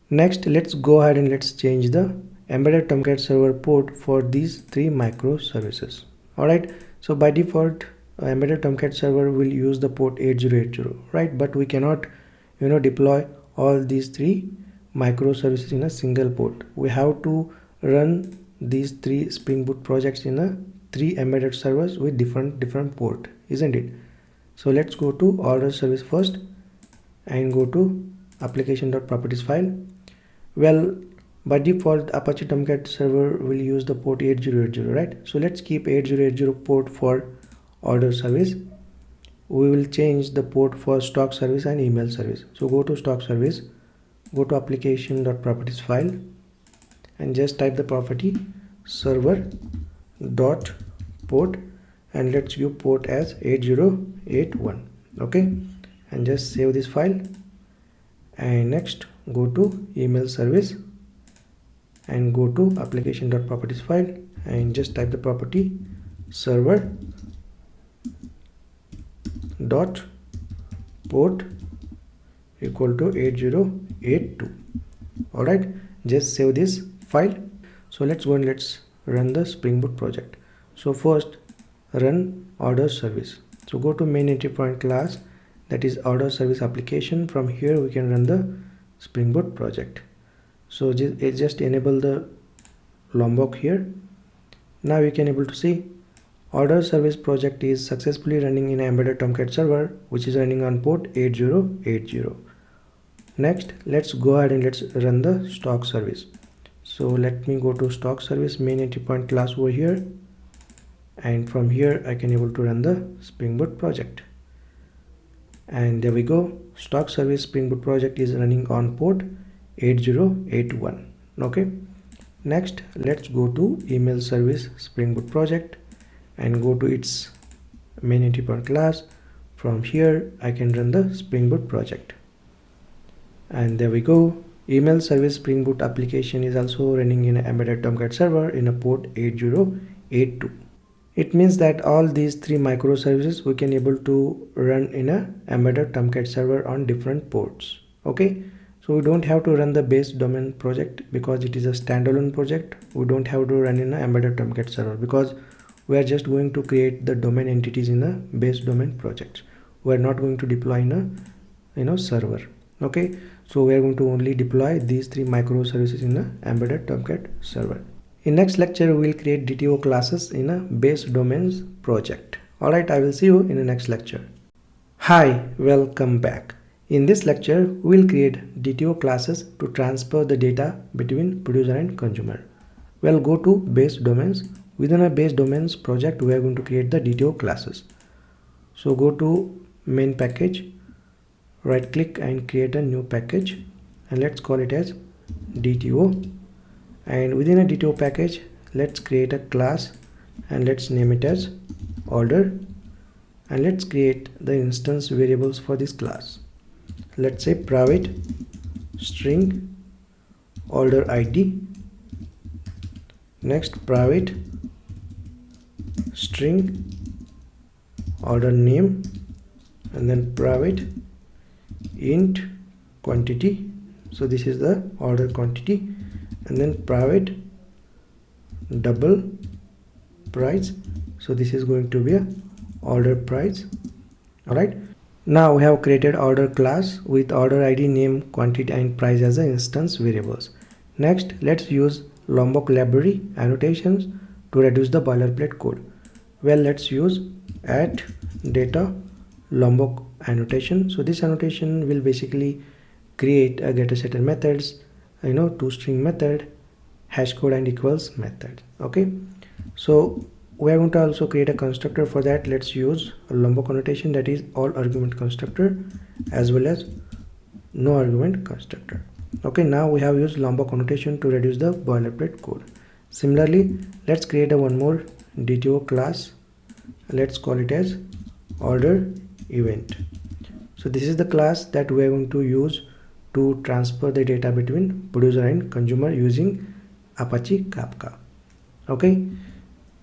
Next, let's go ahead and let's change the embedded Tomcat server port for these 3 microservices. Alright, so by default embedded Tomcat server will use the port 8080, right? But we cannot deploy all these 3 microservices in a single port. We have to run these 3 Spring Boot projects in a 3 embedded servers with different port, isn't it? So let's go to order service first and go to application.properties file. Well, by default Apache Tomcat server will use the port 8080, right? So let's keep 8080 port for order service. We will change the port for stock service and email service. So go to stock service, go to application.properties file, and just type the property server dot port, and let's give port as 8081. Okay, and just save this file. And next go to email service and go to application.properties file and just type the property server dot port equal to 8082. All right, just save this file. So let's go and let's run the Spring Boot project. So first run order service. So go to main entry point class, that is order service application. From here we can run the Spring Boot project. So just enable the Lombok here. Now you can able to see order service project is successfully running in embedded Tomcat server, which is running on port 8080. Next, let's go ahead and let's run the stock service. So let me go to stock service main entry point class over here, and from here I can able to run the Spring Boot project. And there we go, stock service Spring Boot project is running on port 8081. Okay, next let's go to email service Spring Boot project and go to its main entry point class. From here I can run the Spring Boot project, and there we go, email service Spring Boot application is also running in an embedded Tomcat server in a port 8082. It means that all these three microservices we can able to run in a embedded Tomcat server on different ports. Okay, so we don't have to run the base domain project because it is a standalone project. We don't have to run in a embedded Tomcat server because we are just going to create the domain entities in a base domain project. We are not going to deploy in a server. Okay, so we are going to only deploy these three microservices in a embedded Tomcat server. In next lecture, we will create DTO classes in a base domains project. Alright, I will see you in the next lecture. Hi, welcome back. In this lecture, we will create DTO classes to transfer the data between producer and consumer. We'll go to base domains. Within a base domains project, we are going to create the DTO classes. So go to main package, right click and create a new package, and let's call it as DTO. And within a DTO package, let's create a class and let's name it as order, and let's create the instance variables for this class. Let's say private string order ID, next private string order name, and then private int quantity. So this is the order quantity, and then private double price. So this is going to be a order price. Alright, now we have created order class with order ID, name, quantity and price as the instance variables. Next, let's use Lombok library annotations to reduce the boilerplate code. Well, let's use at data Lombok annotation. So this annotation will basically create a getter setter methods, toString method, hash code and equals method. Okay, so we are going to also create a constructor. For that, let's use a Lombok annotation, that is all argument constructor as well as no argument constructor. Okay, now we have used Lombok annotation to reduce the boilerplate code. Similarly, let's create a one more DTO class. Let's call it as order event. So this is the class that we are going to use to transfer the data between producer and consumer using Apache Kafka. Okay,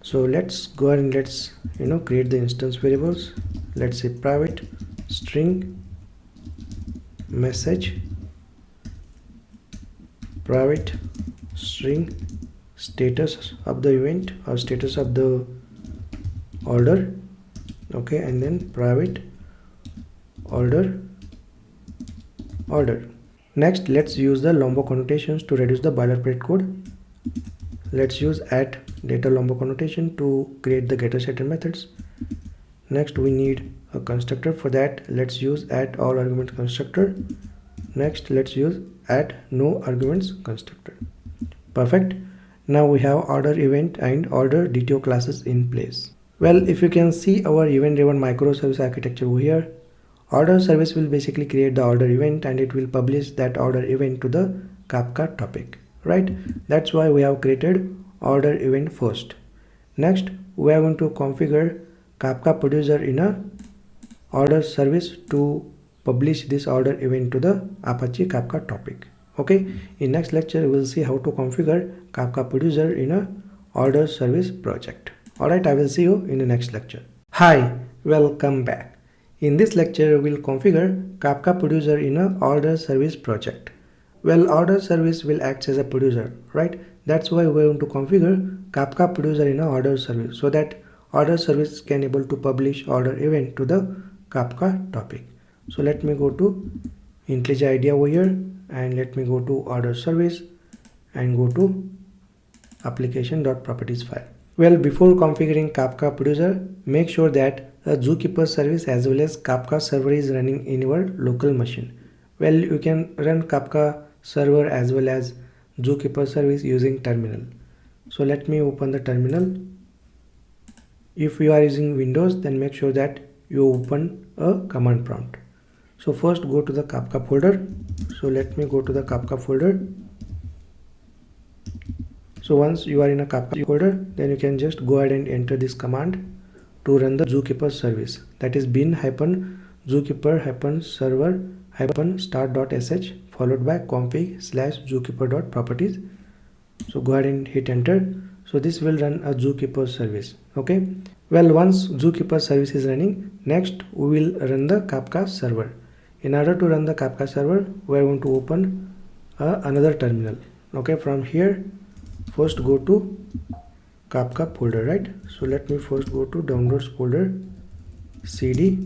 so let's go ahead and let's create the instance variables. Let's say private string message, private string status of the event or status of the order. Okay, and then private order. Next, let's use the Lombok annotations to reduce the boilerplate code. Let's use at data Lombok annotation to create the getter setter methods. Next, we need a constructor. For that, let's use at all argument constructor. Next, let's use at no arguments constructor. Perfect. Now we have order event and order DTO classes in place. Well, if you can see our event driven microservice architecture over here, order service will basically create the order event and it will publish that order event to the Kafka topic, right? That's why we have created order event first. Next, we are going to configure Kafka producer in a order service to publish this order event to the Apache Kafka topic. Okay, in next lecture we will see how to configure Kafka producer in a order service project. Alright, I will see you in the next lecture. Hi, welcome back. In this lecture, we will configure Kafka producer in a order service project. Well, order service will act as a producer, right? That's why we are going to configure Kafka producer in a order service so that order service can able to publish order event to the Kafka topic. So let me go to IntelliJ IDEA over here and let me go to order service and go to application.properties file. Well, before configuring Kafka producer, make sure that a Zookeeper service as well as Kafka server is running in your local machine. Well, you can run Kafka server as well as zookeeper service using terminal. So let me open the terminal. If you are using Windows, then make sure that you open a command prompt. So first go to the Kafka folder. So let me go to the Kafka folder. So once you are in a Kafka folder, then you can just go ahead and enter this command to run the zookeeper service, that is bin-zookeeper-server-start.sh followed by config/zookeeper.properties. So go ahead and hit enter. So this will run a zookeeper service. Okay, well, once zookeeper service is running, next we will run the Kafka server. In order to run the Kafka server, we are going to open another terminal. Okay, from here first go to Kafka folder, right? So let me first go to downloads folder, cd,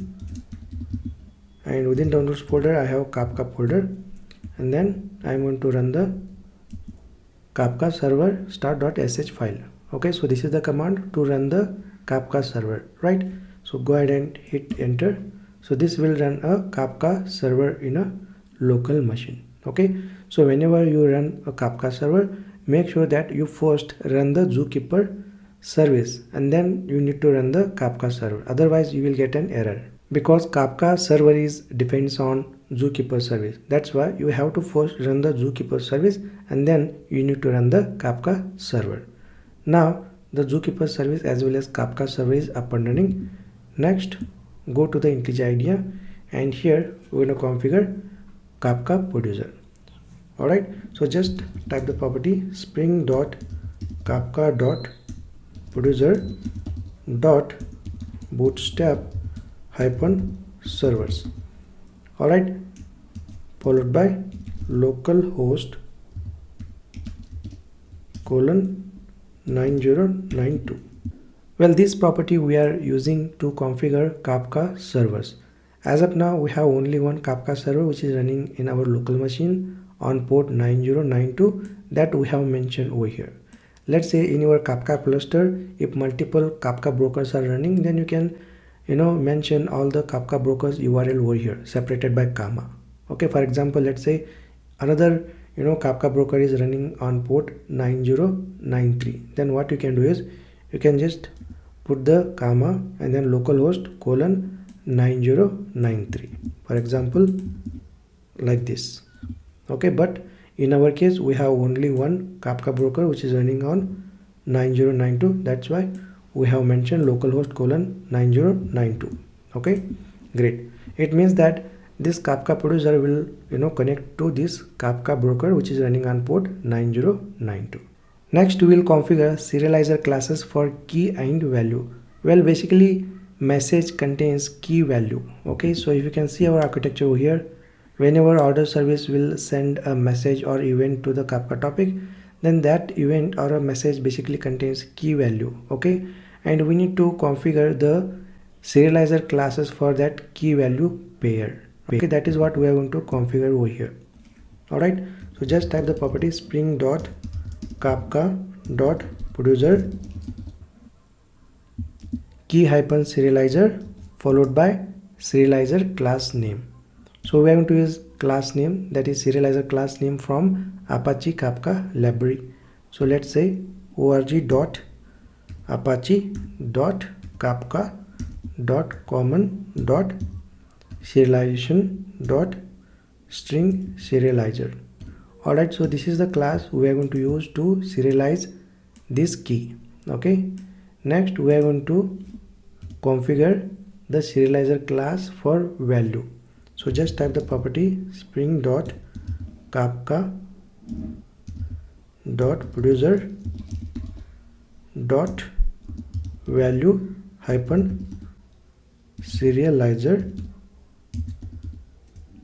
and within downloads folder I have Kafka folder, and then I am going to run the Kafka server start.sh file. Okay, so this is the command to run the Kafka server, right? So go ahead and hit enter. So this will run a Kafka server in a local machine. Okay, so whenever you run a Kafka server, make sure that you first run the zookeeper service and then you need to run the Kafka server. Otherwise you will get an error, because Kafka server depends on zookeeper service. That's why you have to first run the zookeeper service and then you need to run the Kafka server. Now the zookeeper service as well as Kafka server is up and running. Next, go to the IntelliJ IDEA, and here we're going to configure Kafka producer. Alright, so just type the property spring.kafka.producer.bootstrap-servers. Alright, followed by localhost :9092. Well, this property we are using to configure Kafka servers. As of now, we have only one Kafka server which is running in our local machine on port 9092 that we have mentioned over here. Let's say in your Kafka cluster, if multiple Kafka brokers are running, then you can mention all the Kafka brokers URL over here separated by comma. Okay, for example, let's say another Kafka broker is running on port 9093. Then what you can do is you can just put the comma and then localhost :9093, for example, like this. Okay, but in our case we have only one Kafka broker which is running on 9092. That's why we have mentioned localhost :9092. Okay, great. It means that this Kafka producer will connect to this Kafka broker which is running on port 9092. Next, we will configure serializer classes for key and value. Well, basically message contains key value. Okay, so if you can see our architecture over here, whenever order service will send a message or event to the Kafka topic, then that event or a message basically contains key value. Okay, and we need to configure the serializer classes for that key value pair. Okay, that is what we are going to configure over here. Alright, so just type the property spring.kafka.producer key-serializer followed by serializer class name. So we are going to use class name, that is serializer class name from Apache Kafka library. So let's say org.apache.common.serialization.string serializer. Alright, so this is the class we are going to use to serialize this key. Okay, next we are going to configure the serializer class for value. So just type the property spring.kafka.producer.value-serializer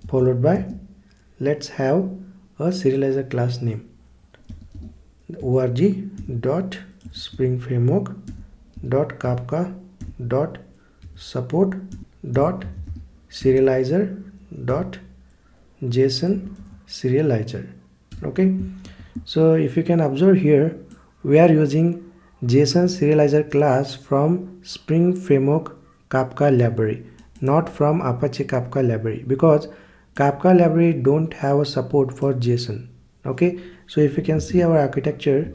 followed by, let's have a serializer class name, org.spring-framework.kafka.support.serializer.json serializer. Okay, so if you can observe here, we are using JSON serializer class from Spring Framework Kafka library, not from Apache Kafka library, because Kafka library don't have a support for JSON. Okay, so if you can see our architecture,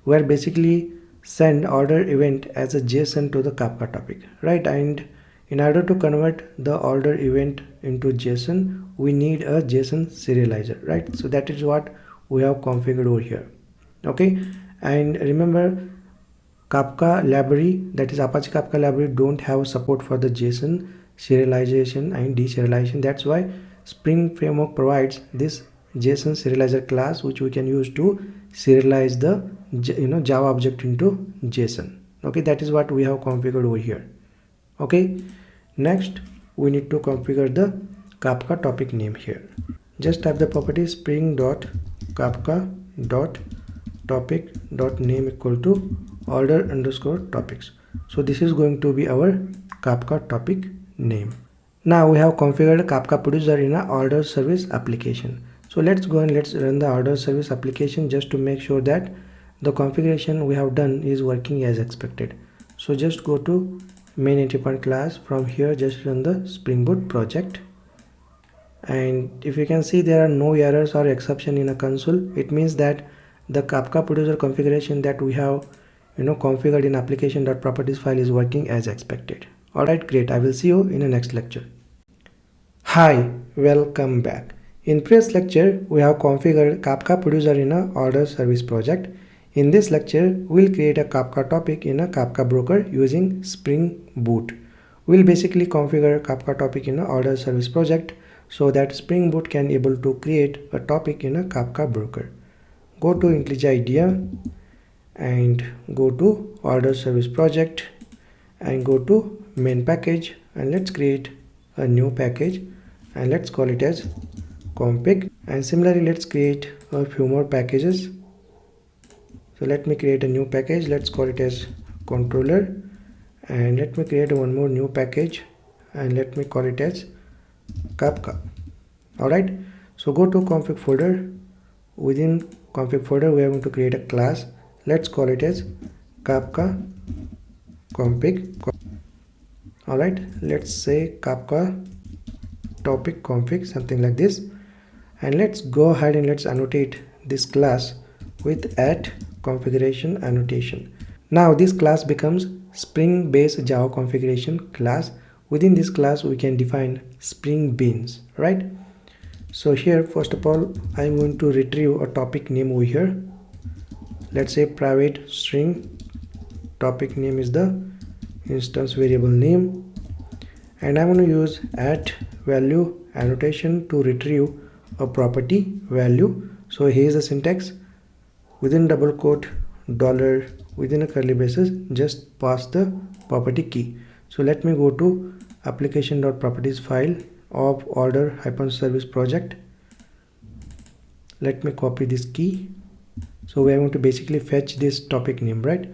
we are basically send order event as a JSON to the Kafka topic, right? And in order to convert the order event into JSON, we need a JSON serializer, right? So that is what we have configured over here. Okay, and remember, Kafka library, that is Apache Kafka library, don't have support for the JSON serialization and deserialization. That's why Spring Framework provides this JSON serializer class, which we can use to serialize the Java object into JSON. Okay, that is what we have configured over here. Okay, next we need to configure the Kafka topic name here. Just type the property spring.kafka.topic.name equal to order underscore topics. So this is going to be our Kafka topic name. Now we have configured Kafka producer in a order service application. So let's go and let's run the order service application just to make sure that the configuration we have done is working as expected. So just go to main entry point class. From here just run the Spring Boot project. And if you can see, there are no errors or exception in a console. It means that the Kafka producer configuration that we have configured in application.properties file is working as expected. Alright, great. I will see you in the next lecture. Hi, welcome back. In previous lecture, we have configured Kafka producer in a order service project. In this lecture, we'll create a Kafka topic in a Kafka broker using Spring Boot. We'll basically configure Kafka topic in a order service project so that Spring Boot can able to create a topic in a Kafka broker. Go to IntelliJ IDEA and go to order service project and go to main package, and let's create a new package and let's call it as config. And similarly, let's create a few more packages. So let me create a new package. Let's call it as controller, and let me create one more new package and let me call it as Kafka. Alright, so go to config folder. Within config folder, we are going to create a class. Let's call it as Kafka config. Alright, let's say Kafka topic config, something like this. And let's go ahead and let's annotate this class with @configuration annotation. Now this class becomes Spring based Java configuration class. Within this class, we can define Spring beans, right? So here, first of all, I'm going to retrieve a topic name over here. Let's say private string topic name is the instance variable name, and I'm going to use @value annotation to retrieve a property value. So here's the syntax: within double quote dollar, within a curly braces, just pass the property key. So let me go to application.properties file of order-service project. Let me copy this key. So we are going to basically fetch this topic name, right?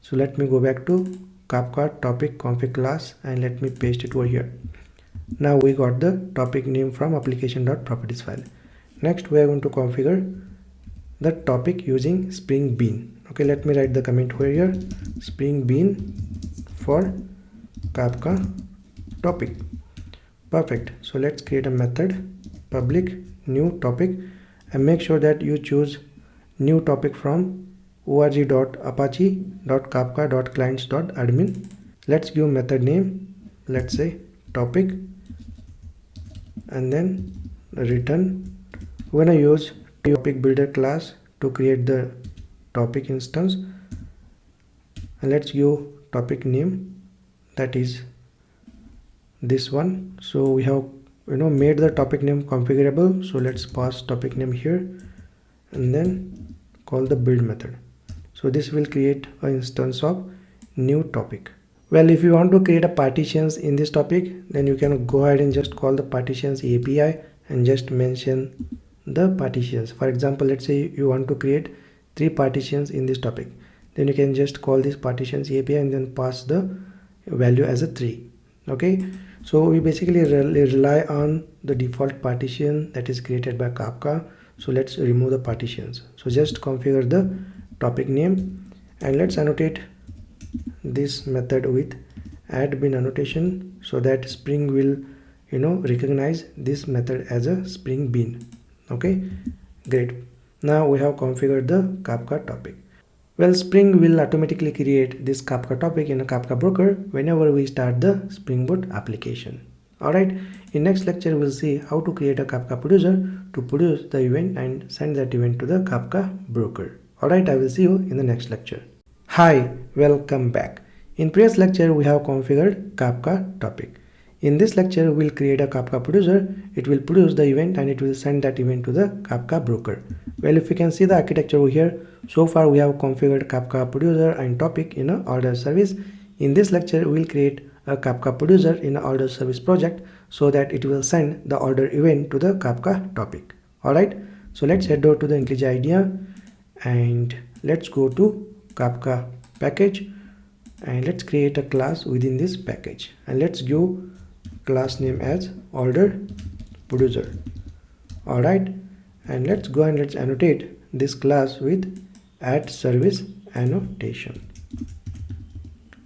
So let me go back to Kafka topic config class and let me paste it over here. Now we got the topic name from application.properties file. Next, we are going to configure the topic using Spring Bean. Okay, let me write the comment over here: Spring Bean for Kafka topic. Perfect. So let's create a method public new topic and make sure that you choose new topic from org.apache.kafka.clients.admin. Let's give method name, let's say topic, and then return. We're gonna use topic builder class to create the topic instance, and let's give topic name, that is this one. So we have made the topic name configurable, so let's pass topic name here and then call the build method. So this will create an instance of new topic. Well, if you want to create a partitions in this topic, then you can go ahead and just call the partitions API and just mention the partitions. For example, let's say you want to create 3 partitions in this topic, then you can just call this partitions API and then pass the value as a 3. Okay, so we basically rely on the default partition that is created by Kafka. So let's remove the partitions. So just configure the topic name and let's annotate this method with @bin annotation so that Spring will recognize this method as a Spring Bean. Okay, great. Now we have configured the Kafka topic. Well, Spring will automatically create this Kafka topic in a Kafka broker whenever we start the Spring Boot application. Alright, in next lecture we'll see how to create a Kafka producer to produce the event and send that event to the Kafka broker. Alright, I will see you in the next lecture. Hi, welcome back. In previous lecture we have configured Kafka topic. In this lecture we'll create a Kafka producer. It will produce the event and it will send that event to the Kafka broker. Well, if you can see the architecture over here, so far we have configured Kafka producer and topic in an order service. In this lecture we'll create a Kafka producer in an order service project so that it will send the order event to the Kafka topic. Alright, so let's head over to the IntelliJ IDEA and let's go to Kafka package and let's create a class within this package and let's give class name as order producer. Alright, and let's go and let's annotate this class with add service annotation.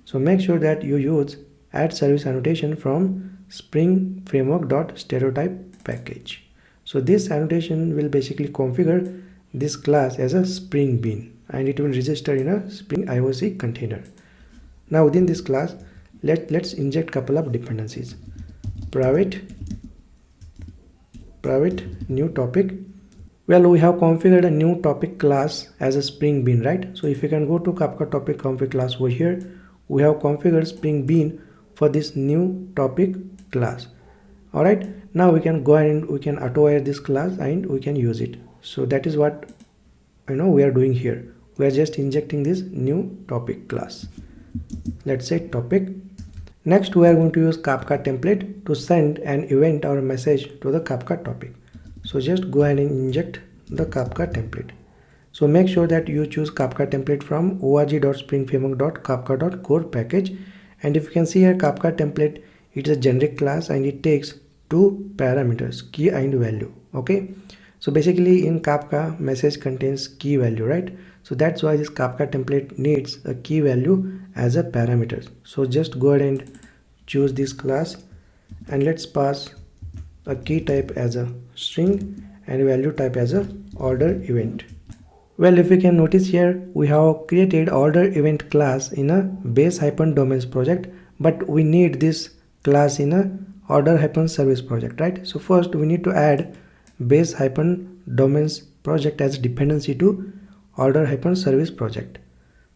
So make sure that you use add service annotation from Spring Framework.stereotype package. So this annotation will basically configure this class as a Spring Bean and it will register in a Spring IOC container. Now within this class, let's inject couple of dependencies. Private new topic. Well, we have configured a new topic class as a Spring Bean, right? So if you can go to Kafka topic config class over here, we have configured Spring Bean for this new topic class. Alright, now we can go ahead and we can auto-hire this class and we can use it. So that is what we are doing here. We are just injecting this new topic class. Let's say topic. Next we are going to use Kafka template to send an event or a message to the Kafka topic. So just go ahead and inject the Kafka template. So make sure that you choose Kafka template from org.springframework.kafka.core package. And if you can see here, Kafka template, it is a generic class and it takes two parameters, key and value. Okay, so basically in Kafka, message contains key value, right? So that's why this Kafka template needs a key value as a parameter. So just go ahead and choose this class and let's pass a key type as a string and value type as a order event. Well, if you can notice here, we have created order event class in a base-domains project, but we need this class in a order-service project, right? So first we need to add base-domains project as dependency to order-service project.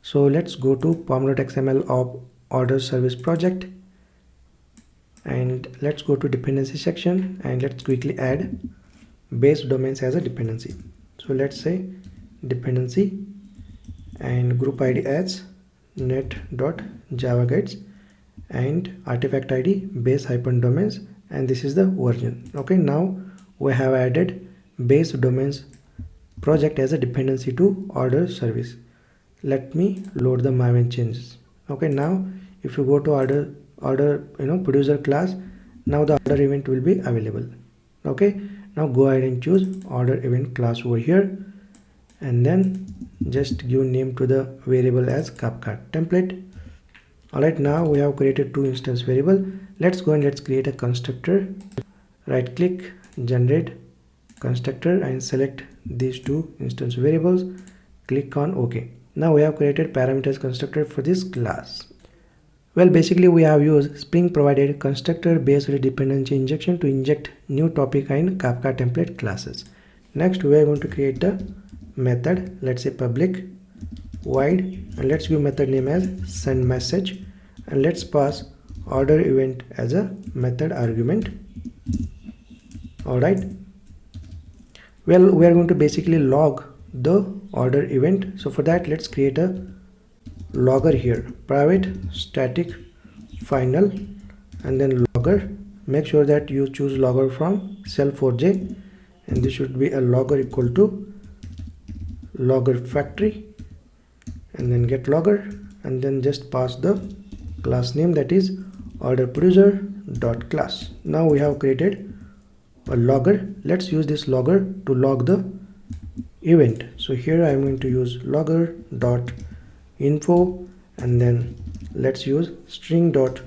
So let's go to pom.xml of order service project and let's go to dependency section and let's quickly add base domains as a dependency. So let's say dependency and group id as net.javaguides and artifact id base-domains and this is the version. Okay, now we have added base domains project as a dependency to order service. Let me load the Maven changes. Okay, now if you go to order producer class, now the order event will be available. Okay, now go ahead and choose order event class over here and then just give name to the variable as Kafka template. Alright, now we have created two instance variable. Let's go and let's create a constructor. Right click, generate constructor and select these two instance variables. Click on OK. Now we have created parameters constructor for this class. Well, basically we have used Spring provided constructor based dependency injection to inject new topic and Kafka template classes. Next we are going to create a method, let's say public void, and let's give method name as send message and let's pass order event as a method argument. Alright, well, we are going to basically log the order event. So for that, let's create a logger here, private static final and then logger. Make sure that you choose logger from cell4j and this should be a logger equal to logger factory and then get logger and then just pass the class name, that is order producer dot class. Now we have created a logger. Let's use this logger to log the event. So here I am going to use logger dot info and then let's use string dot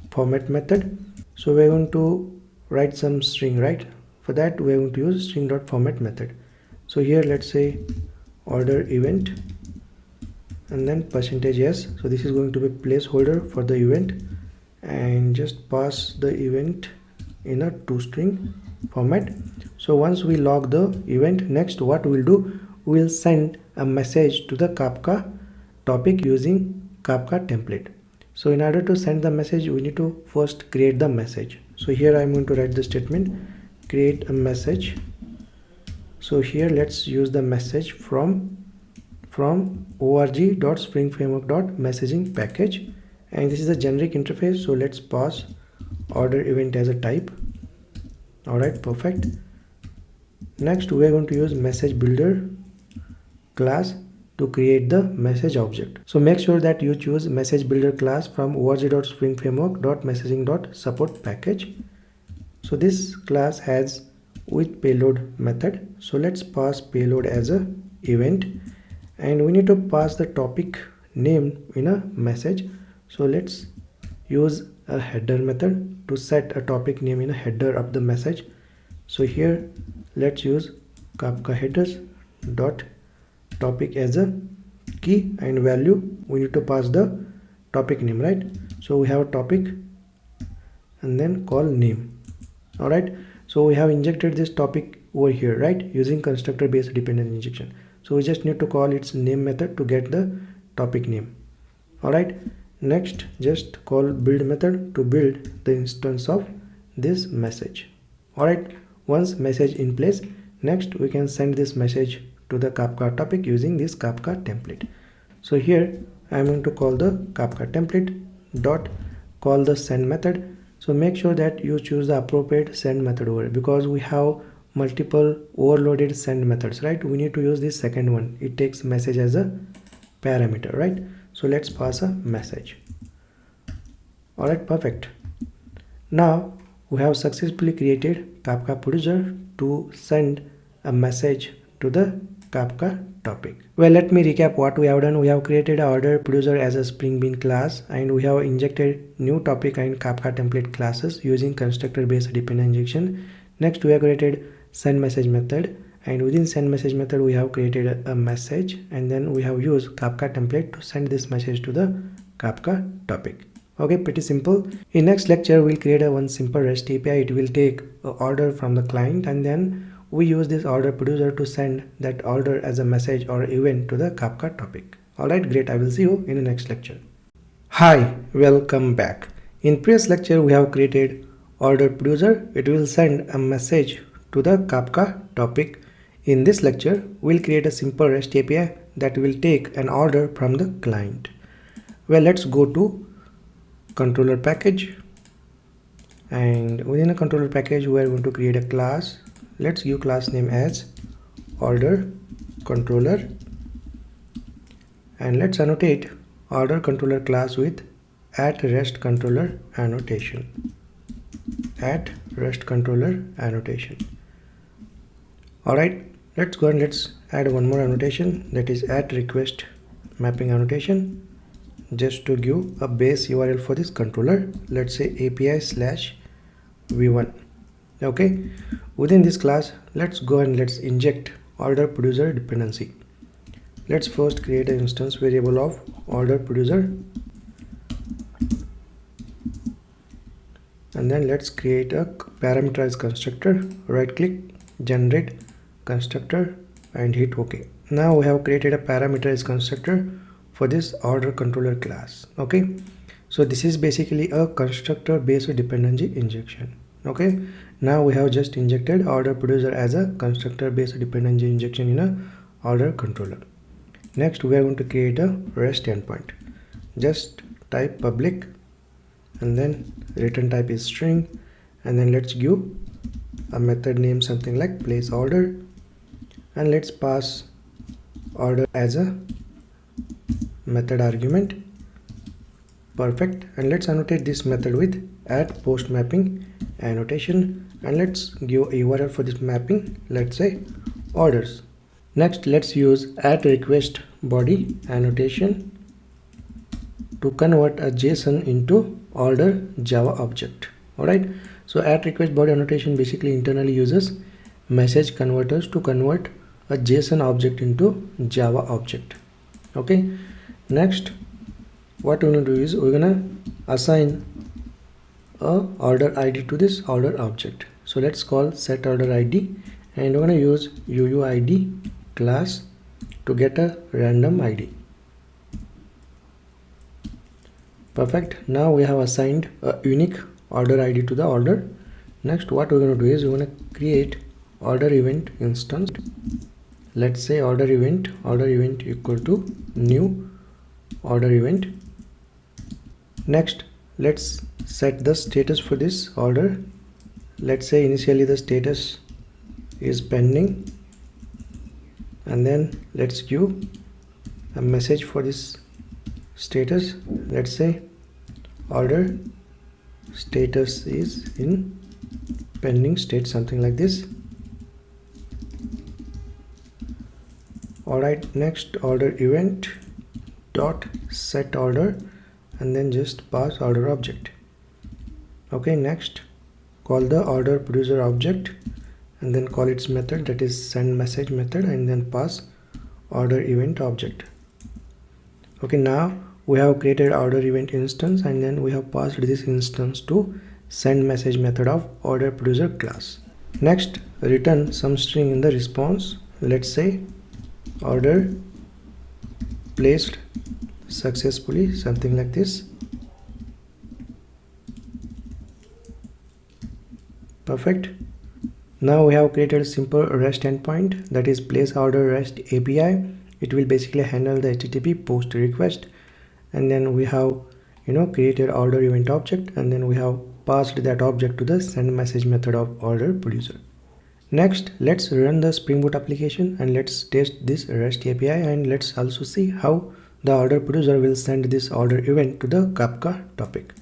format method. So we're going to write some string, right? For that we are going to use string dot format method. So here let's say order event and then %s. So this is going to be placeholder for the event, and just pass the event in a toString format. So once we log the event, next what we'll do, we'll send a message to the Kafka topic using Kafka template. So in order to send the message, we need to first create the message. So here I'm going to write the statement create a message. So here let's use the message from org.springframework.messaging package, and this is a generic interface. So let's pass order event as a type. Alright, perfect. Next we are going to use message builder class to create the message object. So make sure that you choose message builder class from org.springframework.messaging.support package. So this class has with payload method. So let's pass payload as a event, and we need to pass the topic name in a message. So let's use a header method to set a topic name in a header of the message. So here let's use Kafka headers dot topic as a key, and value we need to pass the topic name, right? So we have a topic and then call name. All right, so we have injected this topic over here, right, using constructor based dependency injection. So we just need to call its name method to get the topic name. All right, next just call build method to build the instance of this message. All right, once message in place, next we can send this message to the Kafka topic using this Kafka template. So here I am going to call the Kafka template dot call the send method. So make sure that you choose the appropriate send method over here, because we have multiple overloaded send methods, right? We need to use this second one. It takes message as a parameter, right? So let's pass a message. All right, perfect. Now we have successfully created Kafka producer to send a message to the Kafka topic. Well, let me recap what we have done. We have created an order producer as a Spring Bean class, and we have injected new topic and Kafka template classes using constructor based dependency injection. Next we have created send message method, and within send message method we have created a message, and then we have used Kafka template to send this message to the Kafka topic. Okay, pretty simple. In next lecture we'll create a one simple REST API. It will take an order from the client, and then we use this order producer to send that order as a message or event to the Kafka topic. Alright, great. I will see you in the next lecture. Hi, welcome back. In previous lecture we have created order producer. It will send a message to the Kafka topic. In this lecture we'll create a simple REST API that will take an order from the client. Well, let's go to controller package, and within a controller package we are going to create a class. Let's give class name as order controller, and let's annotate order controller class with @REST controller annotation. @REST controller annotation. Alright, let's go and let's add one more annotation, that is @request mapping annotation, just to give a base URL for this controller. Let's say API/v1. Okay, within this class let's go and let's inject order producer dependency. Let's first create an instance variable of order producer, and then let's create a parameterized constructor. Right click, generate constructor, and hit OK. Now we have created a parameterized constructor for this order controller class. Okay, so this is basically a constructor based dependency injection. Okay, now we have just injected order producer as a constructor based dependency injection in a order controller. Next we are going to create a REST endpoint. Just type public, and then return type is string, and then let's give a method name something like place order, and let's pass order as a method argument. Perfect. And let's annotate this method with @post mapping annotation, and let's give a URL for this mapping. Let's say orders. Next let's use @request body annotation to convert a JSON into order Java object. Alright, so @request body annotation basically internally uses message converters to convert a JSON object into Java object. Okay, next what we're going to do is we're going to assign a order ID to this order object. So let's call set order ID, and we're going to use UUID class to get a random ID. Perfect. Now we have assigned a unique order ID to the order. Next what we're going to do is we're going to create order event instance. Let's say order event equal to new order event. Next let's set the status for this order. Let's say initially the status is pending, and then let's give a message for this status. Let's say order status is in pending state, something like this. Alright, next order event dot set order, and then just pass order object. Okay, next call the order producer object and then call its method, that is send message method, and then pass order event object. Okay, now we have created order event instance, and then we have passed this instance to send message method of order producer class. Next return some string in the response. Let's say order placed successfully, something like this. Perfect. Now we have created a simple REST endpoint, that is place order REST API. It will basically handle the HTTP post request, and then we have created order event object, and then we have passed that object to the send message method of order producer. Next let's run the Spring Boot application and let's test this REST API, and let's also see how the order producer will send this order event to the Kafka topic.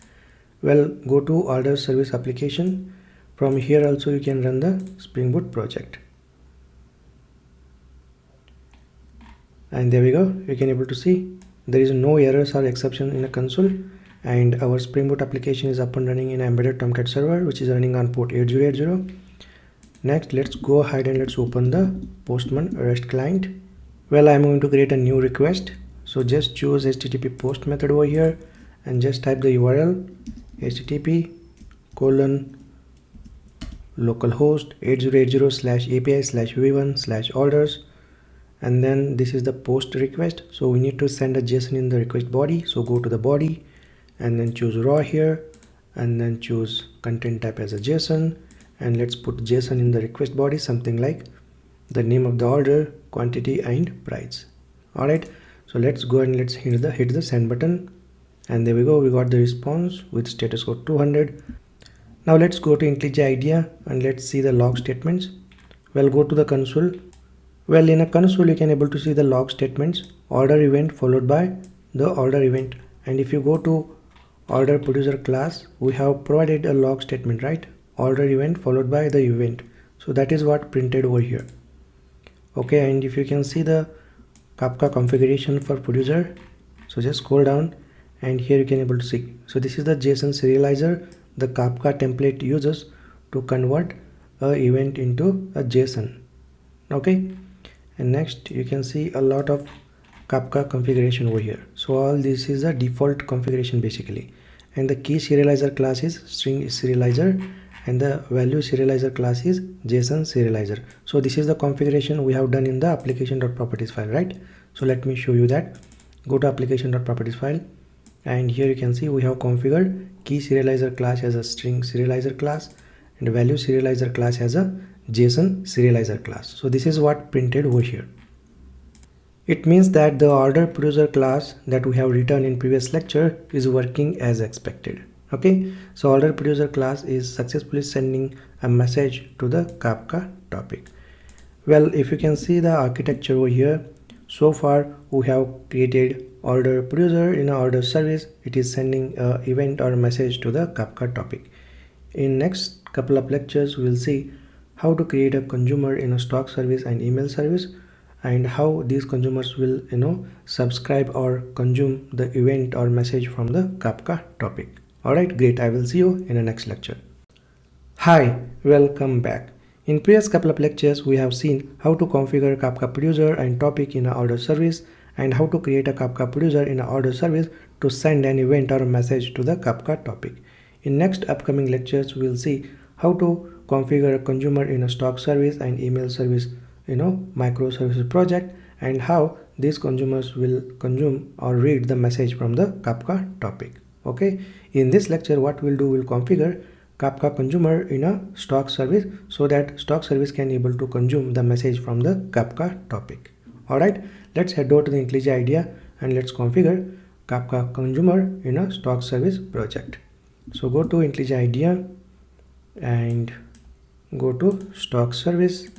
Well, go to order service application. From here also you can run the Spring Boot project, and there we go. You can able to see there is no errors or exception in the console, and our Spring Boot application is up and running in embedded Tomcat server, which is running on port 8080. Next let's go ahead and let's open the Postman REST client. Well, I'm going to create a new request, so just choose HTTP post method over here and just type the URL http localhost 8080/API/v1/orders, and then this is the post request. So we need to send a JSON in the request body, so go to the body and then choose raw here, and then choose content type as a JSON, and let's put JSON in the request body, something like the name of the order, quantity and price. Alright, so let's go and let's hit the send button, and there we go. We got the response with status code 200. Now let's go to IntelliJ IDEA and let's see the log statements. Well, go to the console. Well, in a console you can able to see the log statements, order event followed by the order event, and if you go to order producer class, we have provided a log statement, right? Order event followed by the event. So that is what printed over here. Okay, and if you can see the Kafka configuration for producer, so just scroll down and here you can able to see. So this is the JSON serializer the Kafka template uses to convert a event into a JSON. Okay, and next you can see a lot of Kafka configuration over here. So all this is a default configuration basically, and the key serializer class is string serializer, and the value serializer class is JSON serializer. So this is the configuration we have done in the application.properties file, right? So let me show you that. Go to application.properties file, and here you can see we have configured key serializer class as a string serializer class and value serializer class as a JSON serializer class. So this is what printed over here. It means that the order producer class that we have written in previous lecture is working as expected. Okay, so order producer class is successfully sending a message to the Kafka topic. Well, if you can see the architecture over here, so far we have created order producer in our order service. It is sending a event or a message to the Kafka topic. In next couple of lectures we will see how to create a consumer in a stock service and email service, and how these consumers will subscribe or consume the event or message from the Kafka topic. Alright, great. I will see you in the next lecture. Hi, welcome back. In previous couple of lectures, we have seen how to configure Kafka producer and topic in an order service and how to create a Kafka producer in an order service to send an event or a message to the Kafka topic. In next upcoming lectures, we will see how to configure a consumer in a stock service and email service, microservices project, and how these consumers will consume or read the message from the Kafka topic. Okay, in this lecture, what we'll do, we'll configure Kafka consumer in a stock service so that stock service can able to consume the message from the Kafka topic. Alright, let's head over to the IntelliJ IDEA and let's configure Kafka consumer in a stock service project. So go to IntelliJ IDEA and go to stock service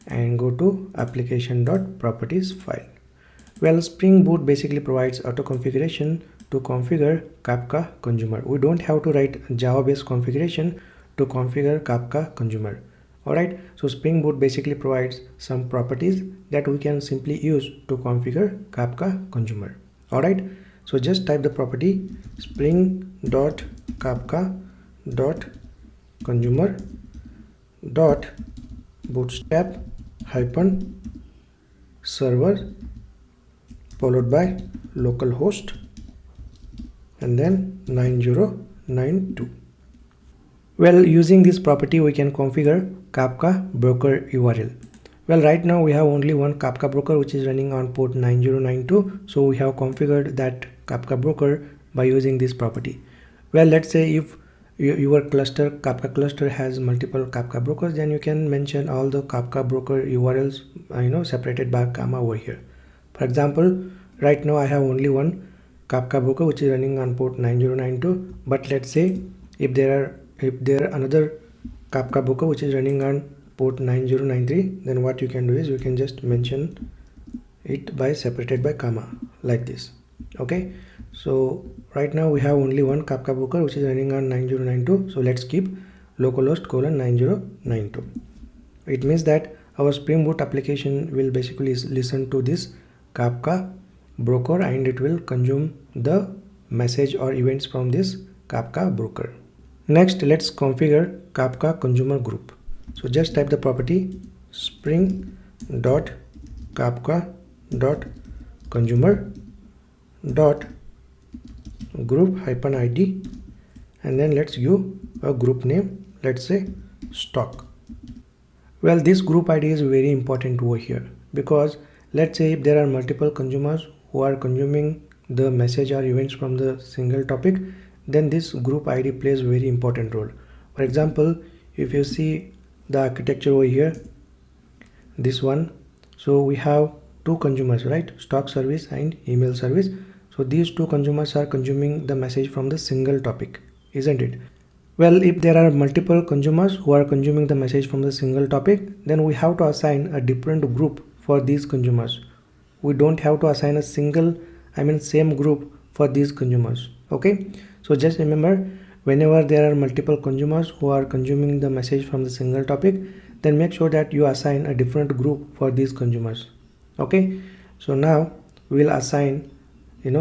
and go to application.properties file. Well, Spring Boot basically provides auto configuration to configure Kafka consumer. We don't have to write Java based configuration to configure Kafka consumer. Alright, so Spring Boot basically provides some properties that we can simply use to configure Kafka consumer. Alright, so just type the property spring.kafka.consumer.bootstrap-server followed by localhost and then 9092. Well, using this property we can configure Kafka broker URL. Well, right now we have only one Kafka broker which is running on port 9092, so we have configured that Kafka broker by using this property. Well, let's say if your Kafka cluster has multiple Kafka brokers, then you can mention all the Kafka broker URLs separated by comma over here. For example, right now I have only one Kafka broker which is running on port 9092, but let's say if there are another Kafka broker which is running on port 9093, then what you can do is you can just mention it by separated by comma like this. Okay, so right now we have only one Kafka broker which is running on 9092, so let's keep localhost :9092. It means that our Spring Boot application will basically listen to this Kafka broker and it will consume the message or events from this Kafka broker. Next, let's configure Kafka consumer group. So just type the property spring.kafka.consumer.group-id and then let's give a group name, let's say stock. Well, this group ID is very important over here because let's say if there are multiple consumers who are consuming the message or events from the single topic, then this group ID plays a very important role. For example, if you see the architecture over here, this one, so we have two consumers, right? Stock service and email service. So these two consumers are consuming the message from the single topic, isn't it? Well, if there are multiple consumers who are consuming the message from the single topic, then we have to assign a different group for these consumers. We don't have to assign a same group for these consumers. Okay, so just remember, whenever there are multiple consumers who are consuming the message from the single topic, then make sure that you assign a different group for these consumers. Okay, so now we will assign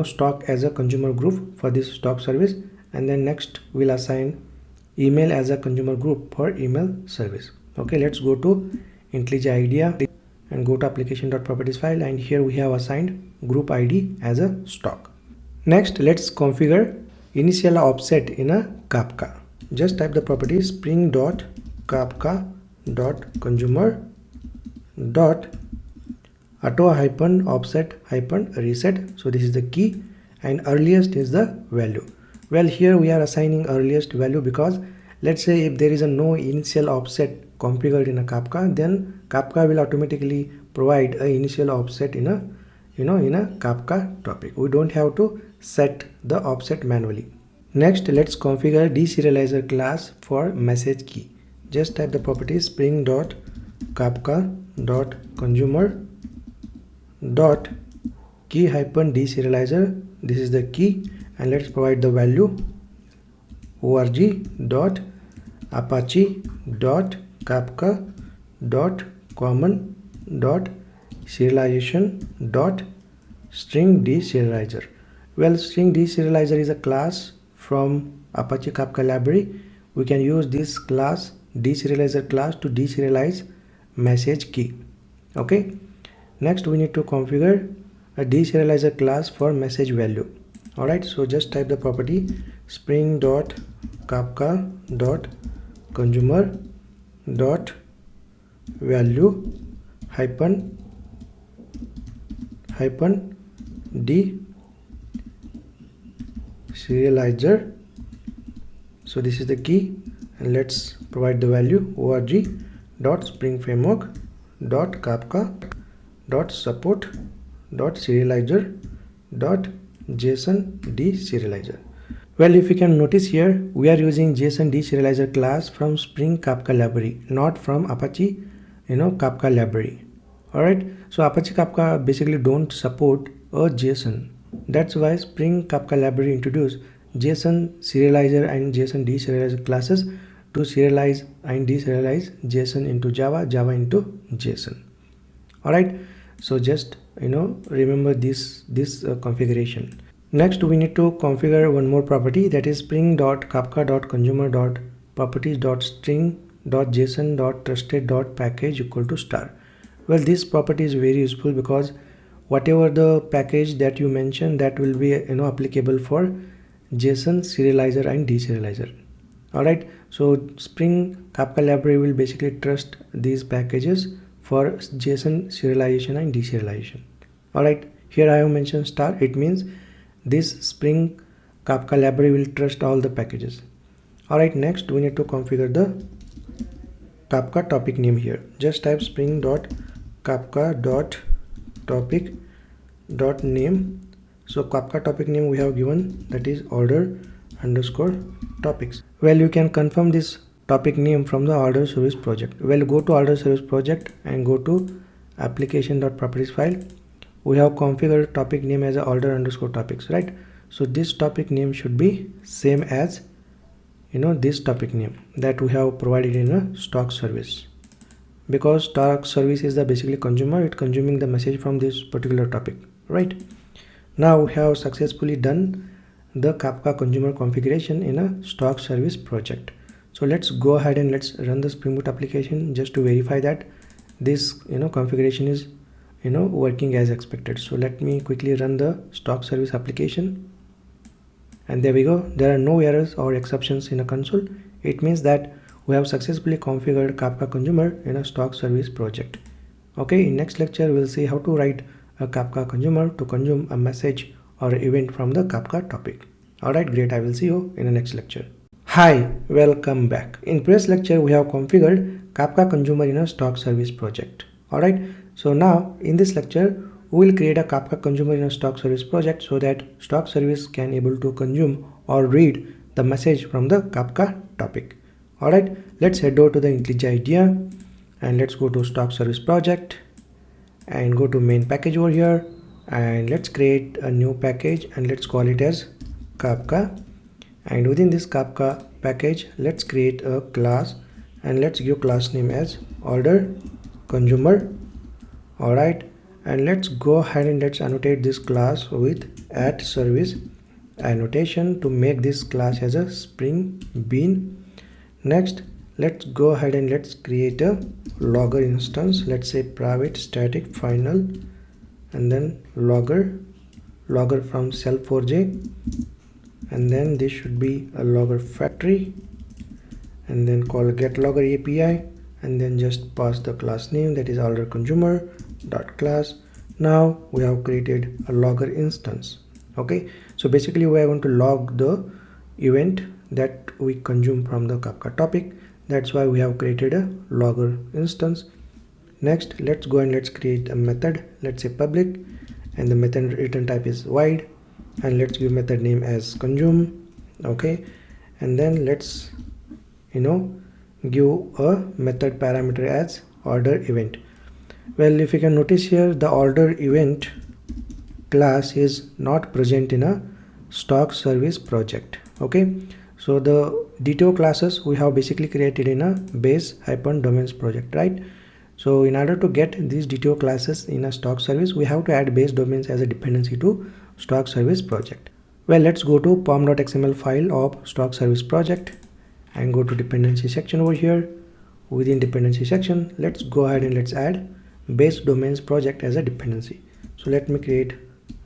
stock as a consumer group for this stock service, and then next we'll assign email as a consumer group for email service. Okay, let's go to IntelliJ IDEA and go to application.properties file, and here we have assigned group ID as a stock. Next, let's configure initial offset in a Kafka. Just type the property spring.kafka.consumer.auto-offset-reset. So this is the key and earliest is the value. Well, here we are assigning earliest value because let's say if there is a no initial offset configured in a Kafka, then Kafka will automatically provide a initial offset in a in a Kafka topic. We don't have to set the offset manually. Next, let's configure deserializer class for message key. Just type the property spring.kafka.consumer.key-deserializer. This is the key, and let's provide the value org.apache.kafka.common.serialization.string-deserializer. Well, string deserializer is a class from Apache Kafka library. We can use this class deserializer class to deserialize message key. Okay, next we need to configure a deserializer class for message value. Alright, so just type the property spring.kafka.consumer.value hyphen deserializer. So this is the key, and let's provide the value org.springframework.kafka.support.serializer.json deserializer. Well, if you can notice here, we are using JSON deserializer class from Spring Kafka library, not from Apache Kafka library. Alright, so Apache Kafka basically don't support a JSON. That's why Spring Kafka library introduced JSON serializer and JSON deserializer classes to serialize and deserialize JSON into Java, Java into JSON. Alright, so just remember this configuration. Next we need to configure one more property, that is spring.kafka.consumer.properties.string.json.trusted.package equal to star. Well, this property is very useful because whatever the package that you mention, that will be applicable for JSON serializer and deserializer. Alright, so Spring Kafka library will basically trust these packages for JSON serialization and deserialization. Alright, here I have mentioned star. It means this Spring Kafka library will trust all the packages. Alright, next we need to configure the Kafka topic name here. Just type spring.kafka.topic.name. So Kafka topic name we have given, that is order_topics. Well, you can confirm this topic name from the order service project. Well, go to order service project and go to application.properties file. We have configured topic name as order_topics, right? So this topic name should be same as this topic name that we have provided in a stock service, because stock service is the basically consumer, it consuming the message from this particular topic, right? Now we have successfully done the Kafka consumer configuration in a stock service project. So let's go ahead and let's run the Spring Boot application just to verify that this configuration is working as expected. So let me quickly run the stock service application, and there we go. There are no errors or exceptions in a console. It means that we have successfully configured Kafka consumer in a stock service project. Okay, in next lecture we'll see how to write a Kafka consumer to consume a message or event from the Kafka topic. Alright, great. I will see you in the next lecture. Hi, welcome back. In previous lecture we have configured Kafka consumer in a stock service project. Alright, so now in this lecture we will create a Kafka consumer in a stock service project so that stock service can able to consume or read the message from the Kafka topic. Alright, let's head over to the IntelliJ IDEA and let's go to stock service project and go to main package over here, and let's create a new package and let's call it as Kafka. And within this Kafka package, let's create a class and let's give class name as order consumer. Alright, and let's go ahead and let's annotate this class with @service annotation to make this class as a Spring Bean. Next, let's go ahead and let's create a logger instance. Let's say private static final and then logger from self4j, and then this should be a logger factory, and then call get logger API, and then just pass the class name, that is order consumer dot class. Now we have created a logger instance. Okay, so basically we are going to log the event that we consume from the Kafka topic. That's why we have created a logger instance. Next, let's go and let's create a method. Let's say public, and the method return type is void, and let's give method name as consume. Okay, and then let's give a method parameter as order event. Well, if you can notice here, the order event class is not present in a stock service project. Okay, so the DTO classes we have basically created in a base-domains project, right? So in order to get these DTO classes in a stock service, we have to add base domains as a dependency to stock service project. Well, let's go to pom.xml file of stock service project and go to dependency section over here, within dependency section, let's go ahead and let's add base domains project as a dependency. So let me create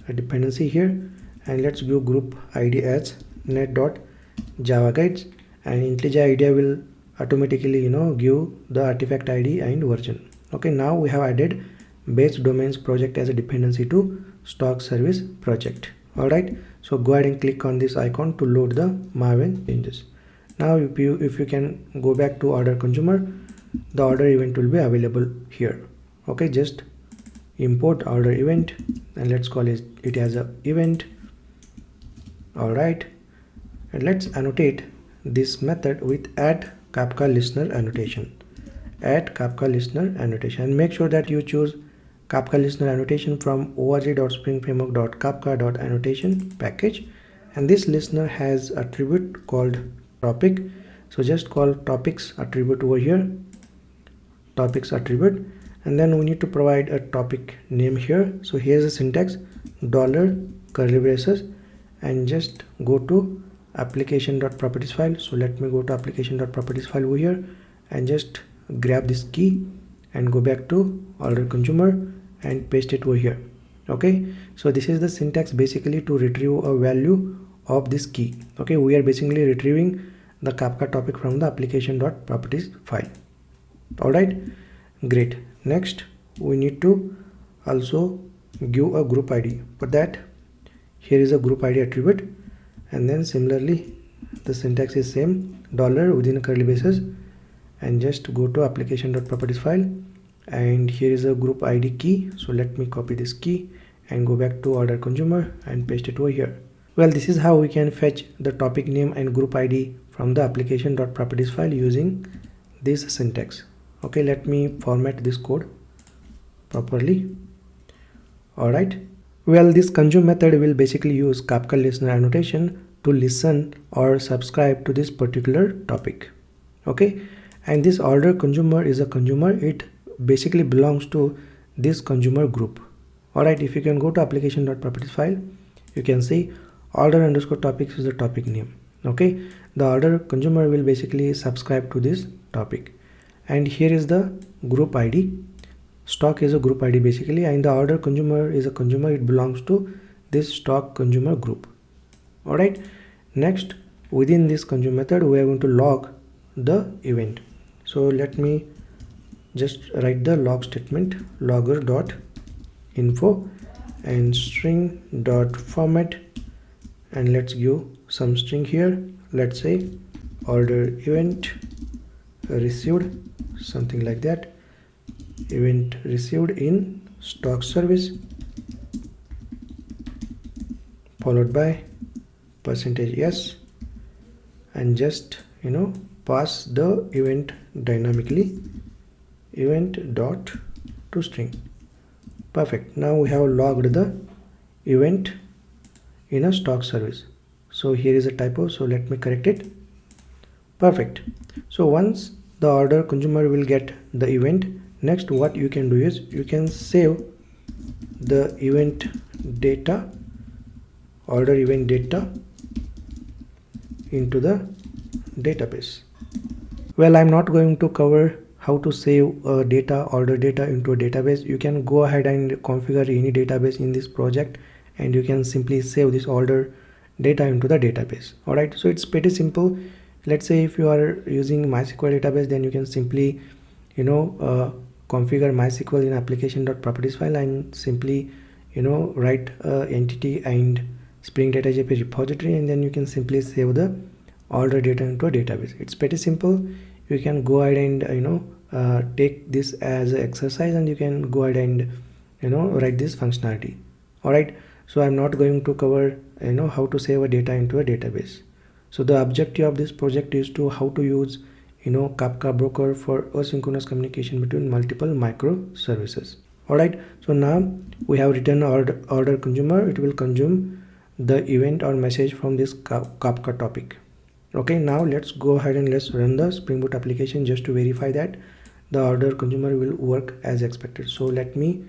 a dependency here, and let's give group id as net.java guides, and IntelliJ IDEA will automatically give the artifact id and version. Okay, now we have added base domains project as a dependency to stock service project. All right, so go ahead and click on this icon to load the Maven changes. Now if you can go back to order consumer, the order event will be available here. Okay, just import order event and let's call it as a event. All right, and let's annotate this method with add Kafka listener annotation. Add Kafka listener annotation, and make sure that you choose Kafka listener annotation from org.springframework.kafka.annotation package, and this listener has attribute called topic. So just call topics attribute over here, topics attribute, and then we need to provide a topic name here. So here's the syntax, dollar curly braces, and just go to application.properties file. So let me go to application.properties file over here and just grab this key and go back to order consumer and paste it over here. Okay, so this is the syntax basically to retrieve a value of this key. Okay, we are basically retrieving the Kafka topic from the application.properties file. All right, great. Next we need to also give a group id. For that, here is a group id attribute, and then similarly the syntax is same, dollar within curly braces, and just go to application.properties file, and here is a group id key. So let me copy this key and go back to order consumer and paste it over here. Well, this is how we can fetch the topic name and group id from the application.properties file using this syntax. Okay, let me format this code properly. All right, well, this consume method will basically use Kafka listener annotation to listen or subscribe to this particular topic. Okay, and this order consumer is a consumer, it basically belongs to this consumer group. All right, if you can go to application.properties file, you can see order underscore topics is the topic name. Okay, the order consumer will basically subscribe to this topic, and here is the group id. Stock is a group id basically, and the order consumer is a consumer, it belongs to this stock consumer group. All right, next within this consume method we are going to log the event. So let me just write the log statement, logger.info and string.format, and let's give some string here. Let's say order event received, something like that, event received in stock service, followed by %s, and just pass the event dynamically, event dot to string. Perfect. Now we have logged the event in a stock service. So here is a typo, so let me correct it. Perfect. So once the order consumer will get the event, next what you can do is you can save the event data, order event data, into the database. Well, I'm not going to cover how to save order data into a database. You can go ahead and configure any database in this project, and you can simply save this order data into the database. All right, so it's pretty simple. Let's say if you are using MySQL database, then you can simply configure MySQL in application.properties file and simply write entity and Spring Data JP repository, and then you can simply save the order data into a database. It's pretty simple. You can go ahead and take this as an exercise, and you can go ahead and write this functionality. All right, so I'm not going to cover how to save a data into a database. So the objective of this project is to how to use Kafka broker for asynchronous communication between multiple microservices. All right, so now we have written order consumer. It will consume the event or message from this Kafka topic. Okay, now let's go ahead and let's run the Spring Boot application just to verify that the order consumer will work as expected. So let me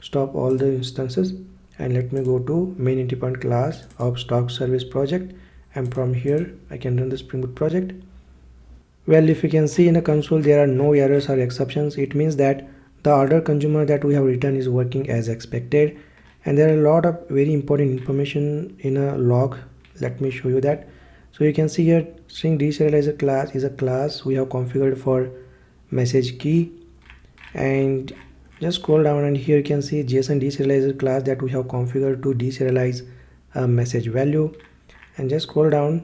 stop all the instances and let me go to main entity point class of stock service project, and from here I can run the Spring Boot project. Well, if you can see in a console there are no errors or exceptions, it means that the order consumer that we have written is working as expected. And there are a lot of very important information in a log. Let me show you that. So you can see here string deserializer class is a class we have configured for message key. And just scroll down and here you can see JSON deserializer class that we have configured to deserialize a message value. And just scroll down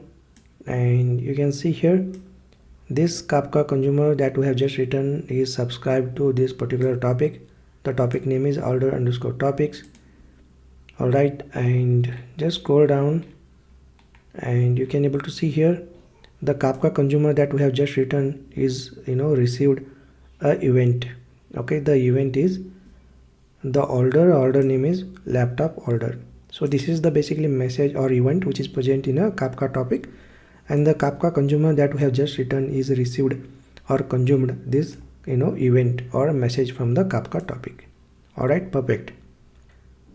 and you can see here this Kafka consumer that we have just written is subscribed to this particular topic. The topic name is order underscore topics. Alright, and just scroll down and you can able to see here the Kafka consumer that we have just written is received a event. Okay, the event is the order name is laptop order. So this is the basically message or event which is present in a Kafka topic, and the Kafka consumer that we have just written is received or consumed this event or message from the Kafka topic. Alright, perfect.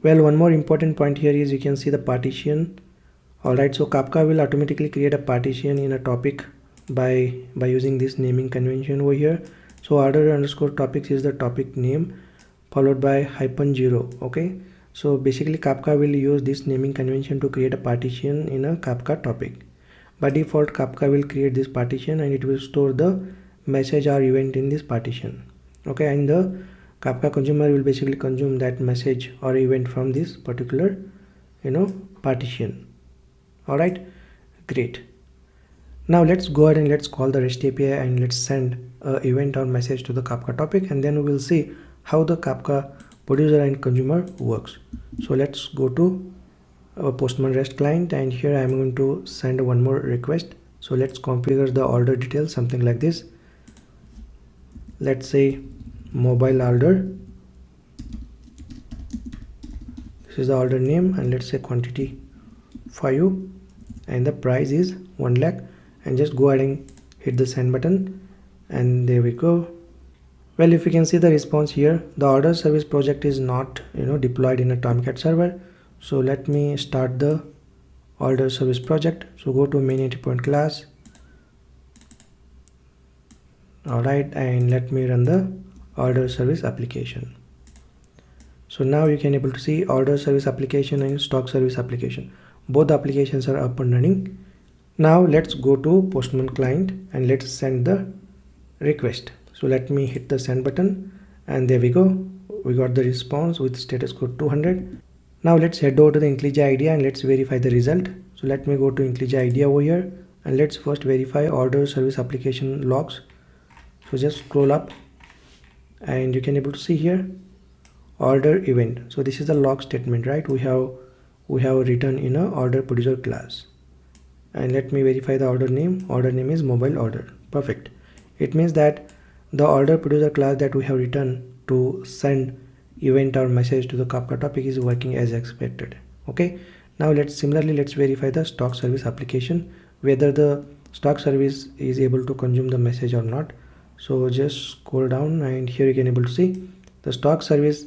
Well, one more important point here is you can see the partition. Alright, so Kafka will automatically create a partition in a topic by using this naming convention over here. So order underscore topics is the topic name followed by -0. Okay, so basically Kafka will use this naming convention to create a partition in a Kafka topic. By default, Kafka will create this partition and it will store the message or event in this partition. Okay, and the Kafka consumer will basically consume that message or event from this particular partition. Alright, great. Now let's go ahead and let's call the REST API and let's send an event or message to the Kafka topic, and then we will see how the Kafka producer and consumer works. So let's go to our Postman REST client, and here I am going to send one more request. So let's configure the order details something like this. Let's say mobile order. This is the order name, and let's say quantity 5 and the price is 1 lakh, and just go ahead and hit the send button, and there we go. Well, if you can see the response here, the order service project is not deployed in a Tomcat server. So let me start the order service project. So go to main entry point class. Alright, and let me run the order service application. So now you can able to see order service application and stock service application. Both applications are up and running. Now let's go to Postman client and let's send the request. So let me hit the send button, and there we go. We got the response with status code 200. Now let's head over to the IntelliJ IDEA and let's verify the result. So let me go to IntelliJ IDEA over here and let's first verify order service application logs. So just scroll up and you can able to see here order event. So this is the log statement, right? We have written in a order producer class. And let me verify the order name. Order name is mobile order. Perfect. It means that the order producer class that we have written to send event or message to the Kafka topic is working as expected. Okay, now let's verify the stock service application, whether the stock service is able to consume the message or not. So just scroll down and here you can able to see the stock service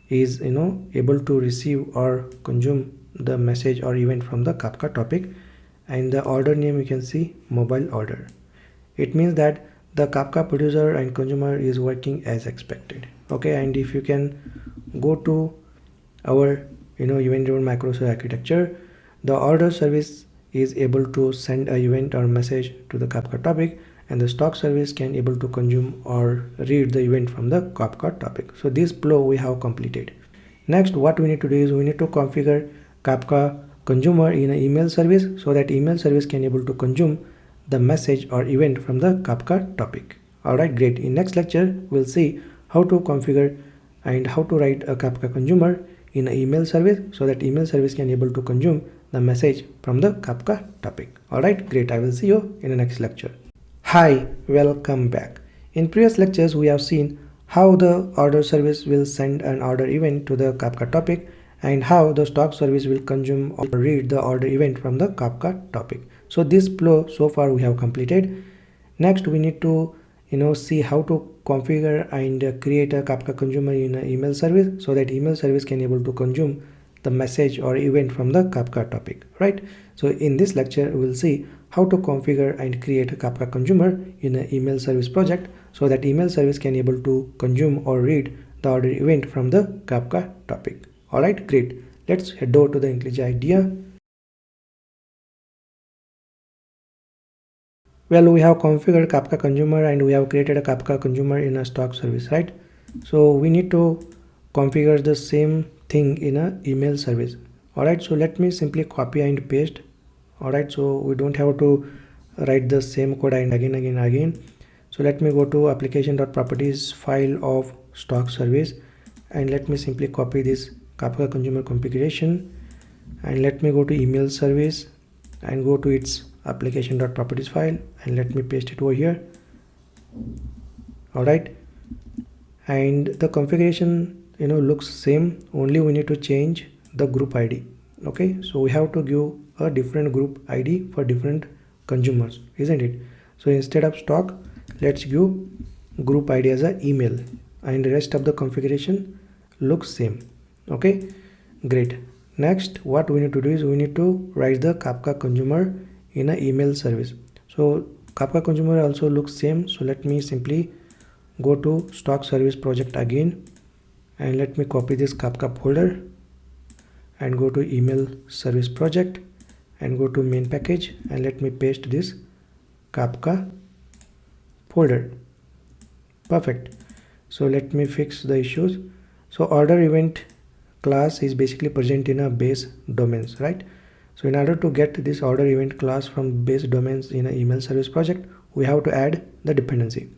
is able to receive or consume the message or event from the Kafka topic, and the order name you can see mobile order. It means that the Kafka producer and consumer is working as expected. Okay, and if you can go to our event-driven microservice architecture, the order service is able to send a event or message to the Kafka topic, and the stock service can able to consume or read the event from the Kafka topic. So this flow we have completed. Next, what we need to do is we need to configure Kafka consumer in an email service so that email service can able to consume the message or event from the Kafka topic. Alright, great. In next lecture, we'll see how to configure and how to write a Kafka consumer in an email service so that email service can able to consume the message from the Kafka topic. Alright, great. I will see you in the next lecture. Hi, welcome back. In previous lectures, we have seen how the order service will send an order event to the Kafka topic and how the stock service will consume or read the order event from the Kafka topic. So this flow so far we have completed. Next, we need to see how to configure and create a Kafka consumer in an email service so that email service can able to consume the message or event from the Kafka topic, right? So in this lecture, we'll see how to configure and create a Kafka consumer in an email service project so that email service can able to consume or read the order event from the Kafka topic. Alright, great. Let's head over to the IntelliJ IDEA. Well, we have configured Kafka consumer and we have created a Kafka consumer in a stock service, right? So we need to configure the same thing in a email service. Alright, so let me simply copy and paste. Alright, so we don't have to write the same code and again. So let me go to application.properties file of stock service and let me simply copy this Kafka consumer configuration and let me go to email service and go to its application.properties file and let me paste it over here. Alright, and the configuration looks same, only we need to change the group ID. Okay, so we have to give a different group ID for different consumers, isn't it? So instead of stock, let's give group ID as a email and the rest of the configuration looks same. Okay, great. Next, what we need to do is we need to write the Kafka consumer in an email service. So Kafka consumer also looks same, so let me simply go to stock service project again and let me copy this Kafka folder and go to email service project and go to main package and let me paste this Kafka folder. Perfect. So let me fix the issues. So order event class is basically present in a base domains, right? So in order to get this order event class from base domains in an email service project, we have to add the dependency.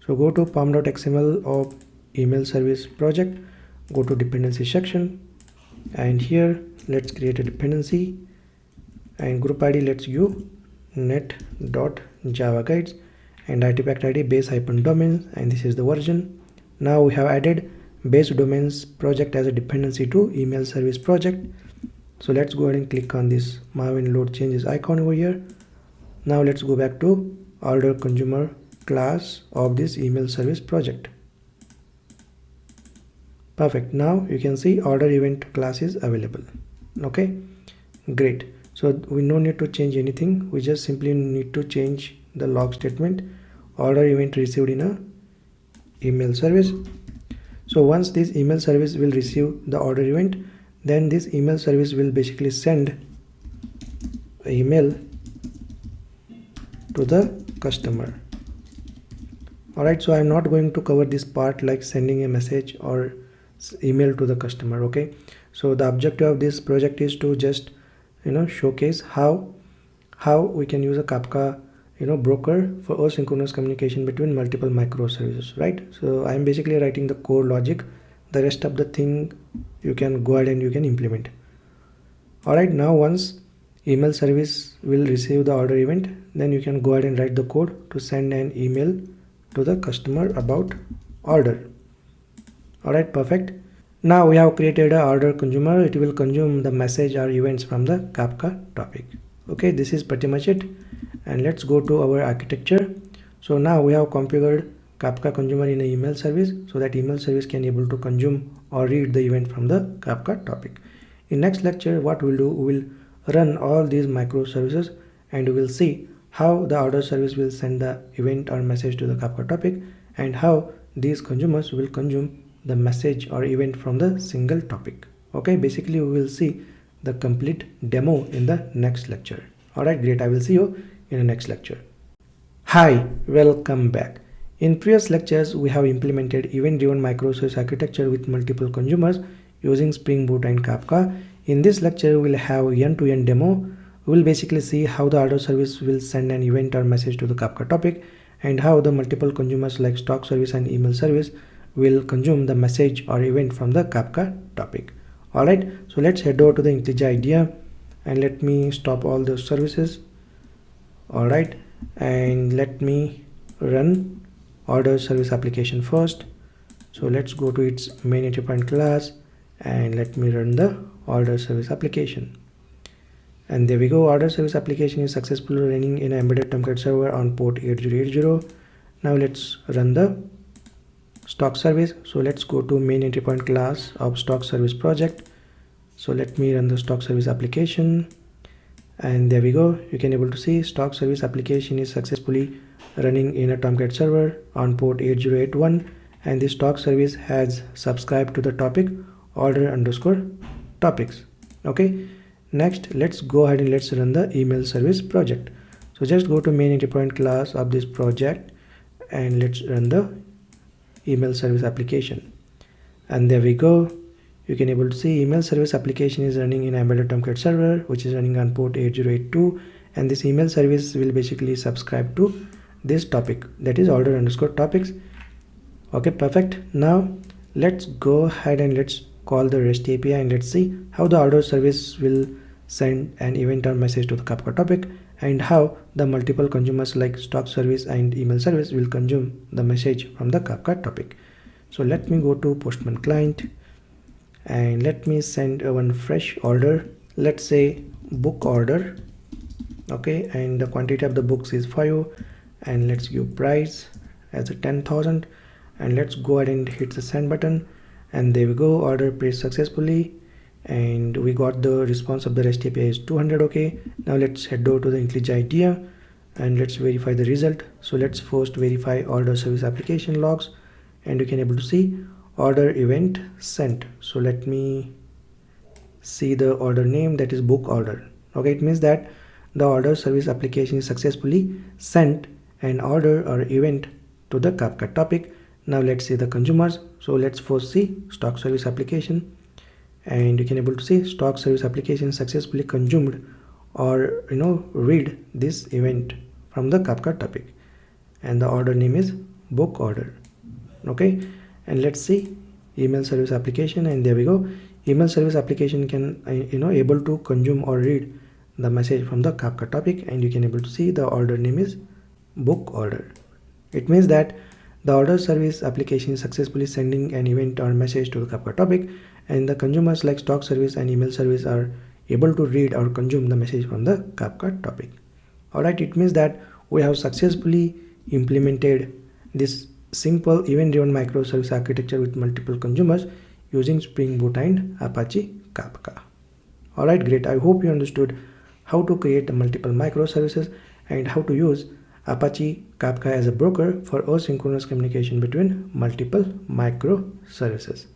So go to pom.xml of email service project, go to dependency section and here let's create a dependency and group ID let's give net.java guides and artifact ID base -domains and this is the version. Now we have added base domains project as a dependency to email service project. So let's go ahead and click on this Maven load changes icon over here. Now let's go back to order consumer class of this email service project. Perfect. Now you can see order event class is available. Okay, great. So we no need to change anything. We just simply need to change the log statement order event received in a email service. So once this email service will receive the order event, then this email service will basically send an email to the customer. Alright, so I'm not going to cover this part like sending a message or email to the customer. Okay, so the objective of this project is to just showcase how we can use a Kafka broker for asynchronous communication between multiple microservices, right? So I'm basically writing the core logic. The rest of the thing you can go ahead and you can implement. Alright, now once email service will receive the order event, then you can go ahead and write the code to send an email to the customer about order. Alright, perfect. Now we have created an order consumer. It will consume the message or events from the Kafka topic. Okay, this is pretty much it. And let's go to our architecture. So now we have configured Kafka consumer in an email service so that email service can able to consume or read the event from the Kafka topic. In next lecture, what we'll do, we will run all these microservices and we will see how the order service will send the event or message to the Kafka topic and how these consumers will consume the message or event from the single topic. Okay, basically we will see the complete demo in the next lecture. Alright, great. I will see you in the next lecture. Hi, welcome back. In previous lectures, we have implemented event-driven microservice architecture with multiple consumers using Spring Boot and Kafka. In this lecture, we will have end-to-end demo. We will basically see how the order service will send an event or message to the Kafka topic and how the multiple consumers like stock service and email service will consume the message or event from the Kafka topic. Alright, so let's head over to the IntelliJ IDEA and let me stop all the services. Alright, and let me run order service application first. So let's go to its main entry point class and let me run the order service application. And there we go, order service application is successfully running in an embedded Tomcat server on port 8080. Now let's run the stock service. So let's go to main entry point class of stock service project. So let me run the stock service application And there we go. You can able to see stock service application is successfully running in a Tomcat server on port 8081, and the stock service has subscribed to the topic order underscore topics. Okay, next let's go ahead and let's run the email service project. So just go to main entry point class of this project and let's run the email service application. And there we go. You can able to see email service application is running in embedded Tomcat server, which is running on port 8082, and this email service will basically subscribe to this topic, that is order underscore topics. Okay, perfect. Now let's go ahead and let's call the REST API and let's see how the order service will send an event or message to the Kafka topic, and how the multiple consumers like stock service and email service will consume the message from the Kafka topic. So let me go to Postman client and let me send one fresh order, let's say book order. Okay, and the quantity of the books is 5, and let's give price as a 10,000, and let's go ahead and hit the send button, and there we go, order placed successfully, and we got the response of the REST API is 200. Okay, now let's head over to the IntelliJ IDEA and let's verify the result. So let's first verify order service application logs, and you can able to see order event sent. So let me see the order name, that is book order. Okay, it means that the order service application is successfully sent an order or event to the Kafka topic. Now let's see the consumers. So let's first see stock service application, and you can able to see stock service application successfully consumed or read this event from the Kafka topic, and the order name is book order. Okay, and let's see email service application, and there we go. Email service application can able to consume or read the message from the Kafka topic, and you can able to see the order name is book order. It means that the order service application is successfully sending an event or message to the Kafka topic, and the consumers like stock service and email service are able to read or consume the message from the Kafka topic. Alright, it means that we have successfully implemented this simple event-driven microservice architecture with multiple consumers using Spring Boot and Apache Kafka. Alright, great. I hope you understood how to create multiple microservices and how to use Apache Kafka as a broker for asynchronous communication between multiple microservices.